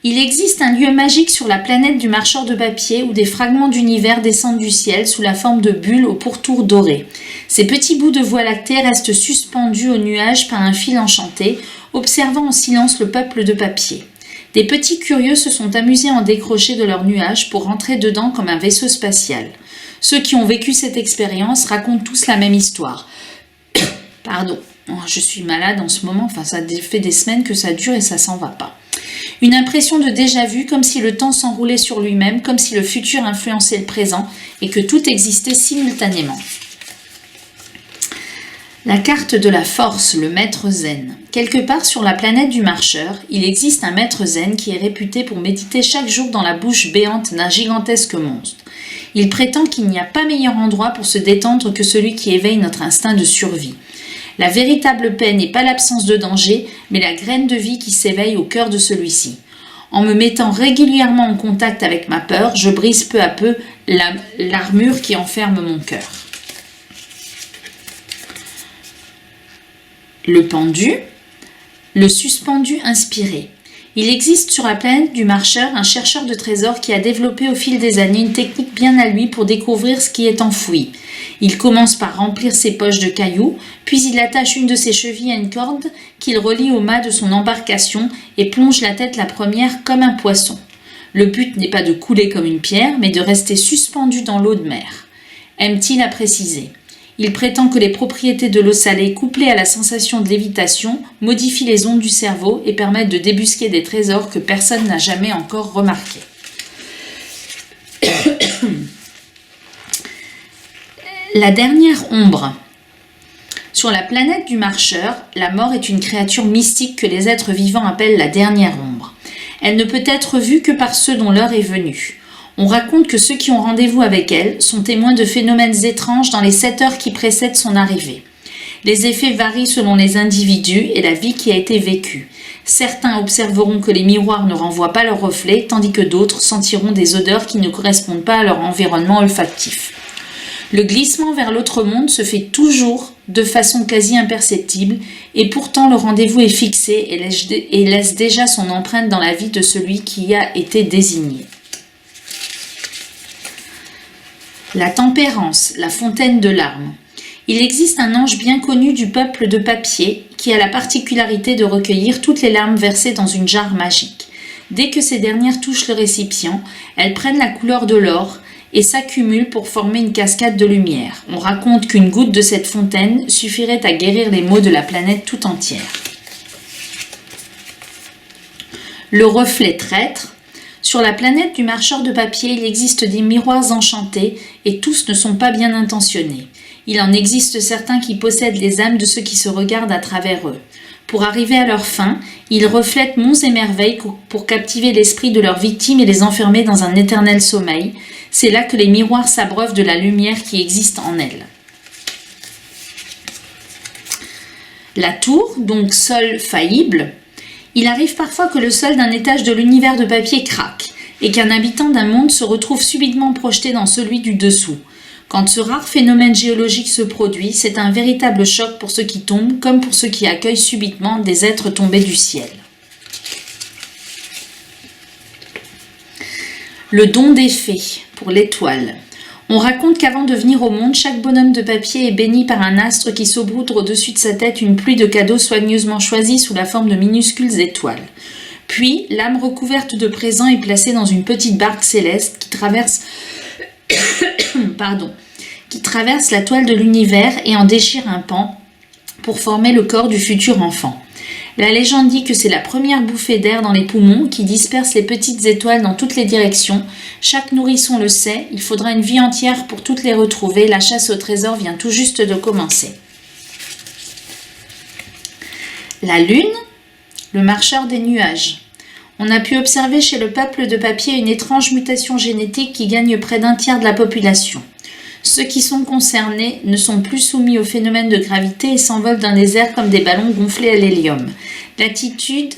Il existe un lieu magique sur la planète du marcheur de papier où des fragments d'univers descendent du ciel sous la forme de bulles au pourtour doré. Ces petits bouts de voie lactée restent suspendus aux nuages par un fil enchanté, observant en silence le peuple de papier. Des petits curieux se sont amusés à en décrocher de leurs nuages pour rentrer dedans comme un vaisseau spatial. Ceux qui ont vécu cette expérience racontent tous la même histoire. Pardon, je suis malade en ce moment, enfin ça fait des semaines que ça dure et ça s'en va pas. Une impression de déjà-vu, comme si le temps s'enroulait sur lui-même, comme si le futur influençait le présent et que tout existait simultanément. La carte de la force, le maître zen. Quelque part sur la planète du marcheur, il existe un maître zen qui est réputé pour méditer chaque jour dans la bouche béante d'un gigantesque monstre. Il prétend qu'il n'y a pas meilleur endroit pour se détendre que celui qui éveille notre instinct de survie. La véritable paix n'est pas l'absence de danger, mais la graine de vie qui s'éveille au cœur de celui-ci. En me mettant régulièrement en contact avec ma peur, je brise peu à peu l'armure qui enferme mon cœur. Le pendu, le suspendu inspiré. Il existe sur la planète du marcheur un chercheur de trésors qui a développé au fil des années une technique bien à lui pour découvrir ce qui est enfoui. Il commence par remplir ses poches de cailloux, puis il attache une de ses chevilles à une corde qu'il relie au mât de son embarcation et plonge la tête la première comme un poisson. Le but n'est pas de couler comme une pierre, mais de rester suspendu dans l'eau de mer. Aime-t-il à préciser ? Il prétend que les propriétés de l'eau salée couplées à la sensation de lévitation modifient les ondes du cerveau et permettent de débusquer des trésors que personne n'a jamais encore remarqués. La dernière ombre. Sur la planète du marcheur, la mort est une créature mystique que les êtres vivants appellent la dernière ombre. Elle ne peut être vue que par ceux dont l'heure est venue. On raconte que ceux qui ont rendez-vous avec elle sont témoins de phénomènes étranges dans les 7 heures qui précèdent son arrivée. Les effets varient selon les individus et la vie qui a été vécue. Certains observeront que les miroirs ne renvoient pas leurs reflets, tandis que d'autres sentiront des odeurs qui ne correspondent pas à leur environnement olfactif. Le glissement vers l'autre monde se fait toujours de façon quasi imperceptible, et pourtant le rendez-vous est fixé et laisse déjà son empreinte dans la vie de celui qui y a été désigné. La tempérance, la fontaine de larmes. Il existe un ange bien connu du peuple de papier qui a la particularité de recueillir toutes les larmes versées dans une jarre magique. Dès que ces dernières touchent le récipient, elles prennent la couleur de l'or et s'accumulent pour former une cascade de lumière. On raconte qu'une goutte de cette fontaine suffirait à guérir les maux de la planète tout entière. Le reflet traître. Sur la planète du marcheur de papier, il existe des miroirs enchantés et tous ne sont pas bien intentionnés. Il en existe certains qui possèdent les âmes de ceux qui se regardent à travers eux. Pour arriver à leur fin, ils reflètent monts et merveilles pour captiver l'esprit de leurs victimes et les enfermer dans un éternel sommeil. C'est là que les miroirs s'abreuvent de la lumière qui existe en elles. La tour, donc sol faillible. Il arrive parfois que le sol d'un étage de l'univers de papier craque et qu'un habitant d'un monde se retrouve subitement projeté dans celui du dessous. Quand ce rare phénomène géologique se produit, c'est un véritable choc pour ceux qui tombent comme pour ceux qui accueillent subitement des êtres tombés du ciel. Le don des fées pour l'étoile. On raconte qu'avant de venir au monde, chaque bonhomme de papier est béni par un astre qui saupoudre au-dessus de sa tête une pluie de cadeaux soigneusement choisis sous la forme de minuscules étoiles. Puis, l'âme recouverte de présents est placée dans une petite barque céleste qui traverse la toile de l'univers et en déchire un pan pour former le corps du futur enfant. La légende dit que c'est la première bouffée d'air dans les poumons qui disperse les petites étoiles dans toutes les directions. Chaque nourrisson le sait, il faudra une vie entière pour toutes les retrouver. La chasse au trésor vient tout juste de commencer. La lune, le marcheur des nuages. On a pu observer chez le peuple de papier une étrange mutation génétique qui gagne près d'un tiers de la population. Ceux qui sont concernés ne sont plus soumis au phénomène de gravité et s'envolent dans les airs comme des ballons gonflés à l'hélium. L'altitude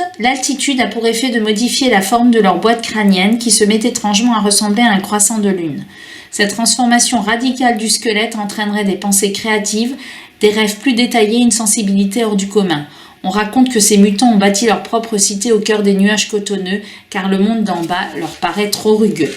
a pour effet de modifier la forme de leur boîte crânienne qui se met étrangement à ressembler à un croissant de lune. Cette transformation radicale du squelette entraînerait des pensées créatives, des rêves plus détaillés et une sensibilité hors du commun. On raconte que ces mutants ont bâti leur propre cité au cœur des nuages cotonneux car le monde d'en bas leur paraît trop rugueux.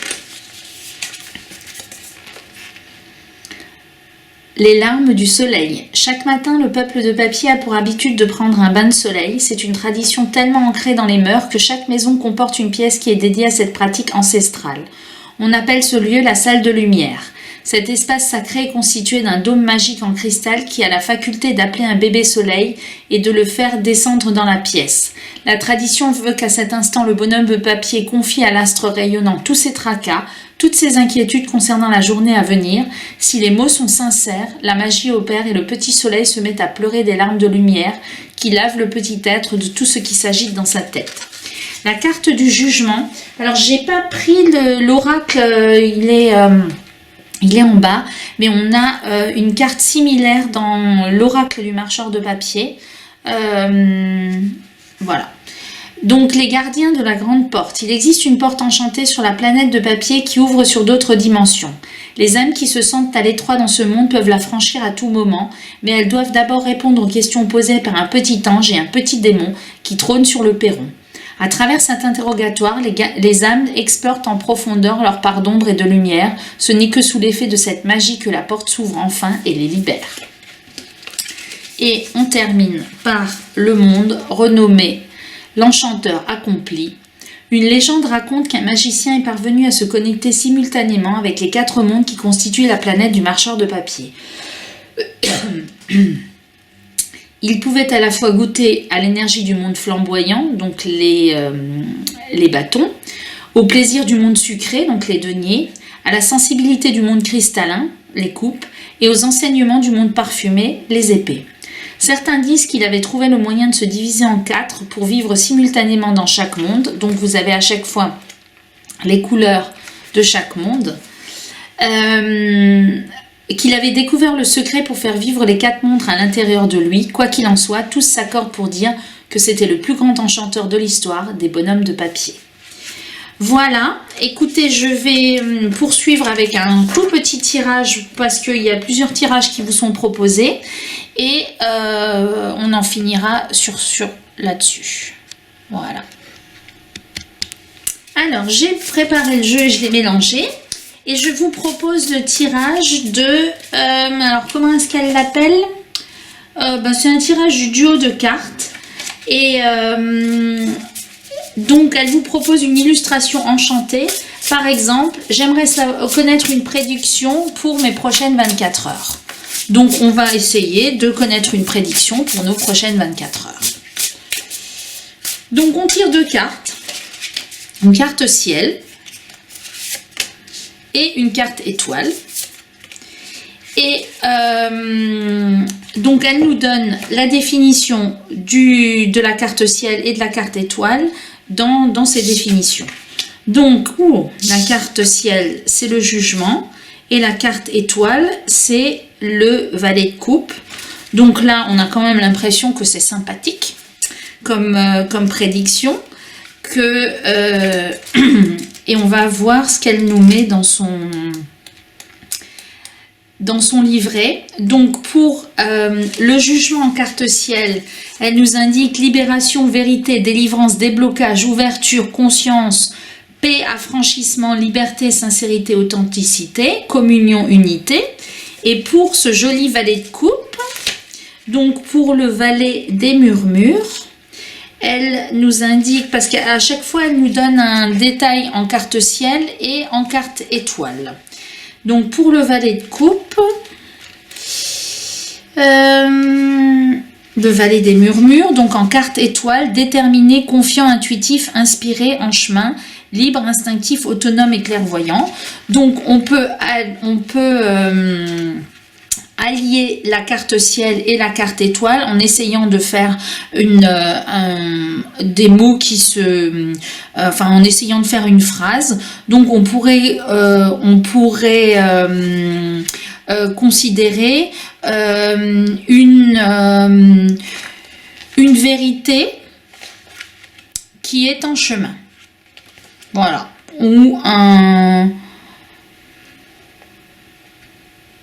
Les larmes du soleil. Chaque matin, le peuple de papier a pour habitude de prendre un bain de soleil. C'est une tradition tellement ancrée dans les mœurs que chaque maison comporte une pièce qui est dédiée à cette pratique ancestrale. On appelle ce lieu la salle de lumière. Cet espace sacré est constitué d'un dôme magique en cristal qui a la faculté d'appeler un bébé soleil et de le faire descendre dans la pièce. La tradition veut qu'à cet instant, le bonhomme de papier confie à l'astre rayonnant tous ses tracas, toutes ses inquiétudes concernant la journée à venir. Si les mots sont sincères, la magie opère et le petit soleil se met à pleurer des larmes de lumière qui lavent le petit être de tout ce qui s'agite dans sa tête. La carte du jugement. Alors, j'ai pas pris l'oracle, il est en bas, mais on a une carte similaire dans l'oracle du marcheur de papier. Voilà. Donc, les gardiens de la grande porte. Il existe une porte enchantée sur la planète de papier qui ouvre sur d'autres dimensions. Les âmes qui se sentent à l'étroit dans ce monde peuvent la franchir à tout moment, mais elles doivent d'abord répondre aux questions posées par un petit ange et un petit démon qui trônent sur le perron. À travers cet interrogatoire, les âmes explorent en profondeur leur part d'ombre et de lumière. Ce n'est que sous l'effet de cette magie que la porte s'ouvre enfin et les libère. Et on termine par le monde renommé l'enchanteur accompli. Une légende raconte qu'un magicien est parvenu à se connecter simultanément avec les 4 mondes qui constituent la planète du marcheur de papier. Il pouvait à la fois goûter à l'énergie du monde flamboyant, donc les bâtons, au plaisir du monde sucré, donc les deniers, à la sensibilité du monde cristallin, les coupes, et aux enseignements du monde parfumé, les épées. Certains disent qu'il avait trouvé le moyen de se diviser en 4 pour vivre simultanément dans chaque monde. Donc vous avez à chaque fois les couleurs de chaque monde. Qu'il avait découvert le secret pour faire vivre les 4 mondes à l'intérieur de lui. Quoi qu'il en soit, tous s'accordent pour dire que c'était le plus grand enchanteur de l'histoire des bonhommes de papier. Voilà, écoutez, je vais poursuivre avec un tout petit tirage parce qu'il y a plusieurs tirages qui vous sont proposés et on en finira sur là-dessus. Voilà. Alors, j'ai préparé le jeu et je l'ai mélangé et je vous propose le tirage de... alors, comment est-ce qu'elle l'appelle ? C'est un tirage du duo de cartes et... donc, elle vous propose une illustration enchantée. Par exemple, j'aimerais connaître une prédiction pour mes prochaines 24 heures. Donc, on va essayer de connaître une prédiction pour nos prochaines 24 heures. Donc, on tire 2 cartes. Une carte ciel et une carte étoile. Et donc, elle nous donne la définition de la carte ciel et de la carte étoile dans ces définitions. Donc, la carte ciel, c'est le jugement et la carte étoile, c'est le valet de coupe. Donc là, on a quand même l'impression que c'est sympathique. comme prédiction que et on va voir ce qu'elle nous met dans son livret. Donc pour le jugement en carte ciel, elle nous indique libération, vérité, délivrance, déblocage, ouverture, conscience, paix, affranchissement, liberté, sincérité, authenticité, communion, unité. Et pour ce joli valet de coupe, donc pour le valet des murmures, elle nous indique, parce qu'à chaque fois elle nous donne un détail en carte ciel et en carte étoile. Donc pour le valet de coupe, le valet des murmures, donc en carte étoile, déterminé, confiant, intuitif, inspiré, en chemin, libre, instinctif, autonome et clairvoyant. Donc on peut allier la carte ciel et la carte étoile en essayant de faire des mots qui se... en essayant de faire une phrase. Donc on pourrait considérer une vérité qui est en chemin. Voilà. Ou un...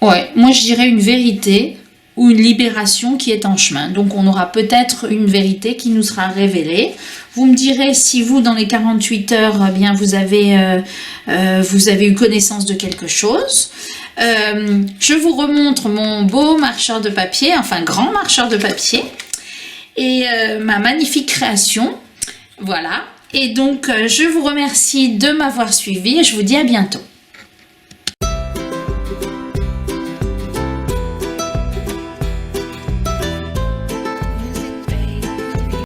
Ouais, moi je dirais une vérité ou une libération qui est en chemin. Donc on aura peut-être une vérité qui nous sera révélée. Vous me direz si vous, dans les 48 heures, eh bien vous avez eu connaissance de quelque chose. Je vous remontre mon beau marcheur de papier, enfin grand marcheur de papier, et ma magnifique création. Voilà. Et donc je vous remercie de m'avoir suivi et je vous dis à bientôt.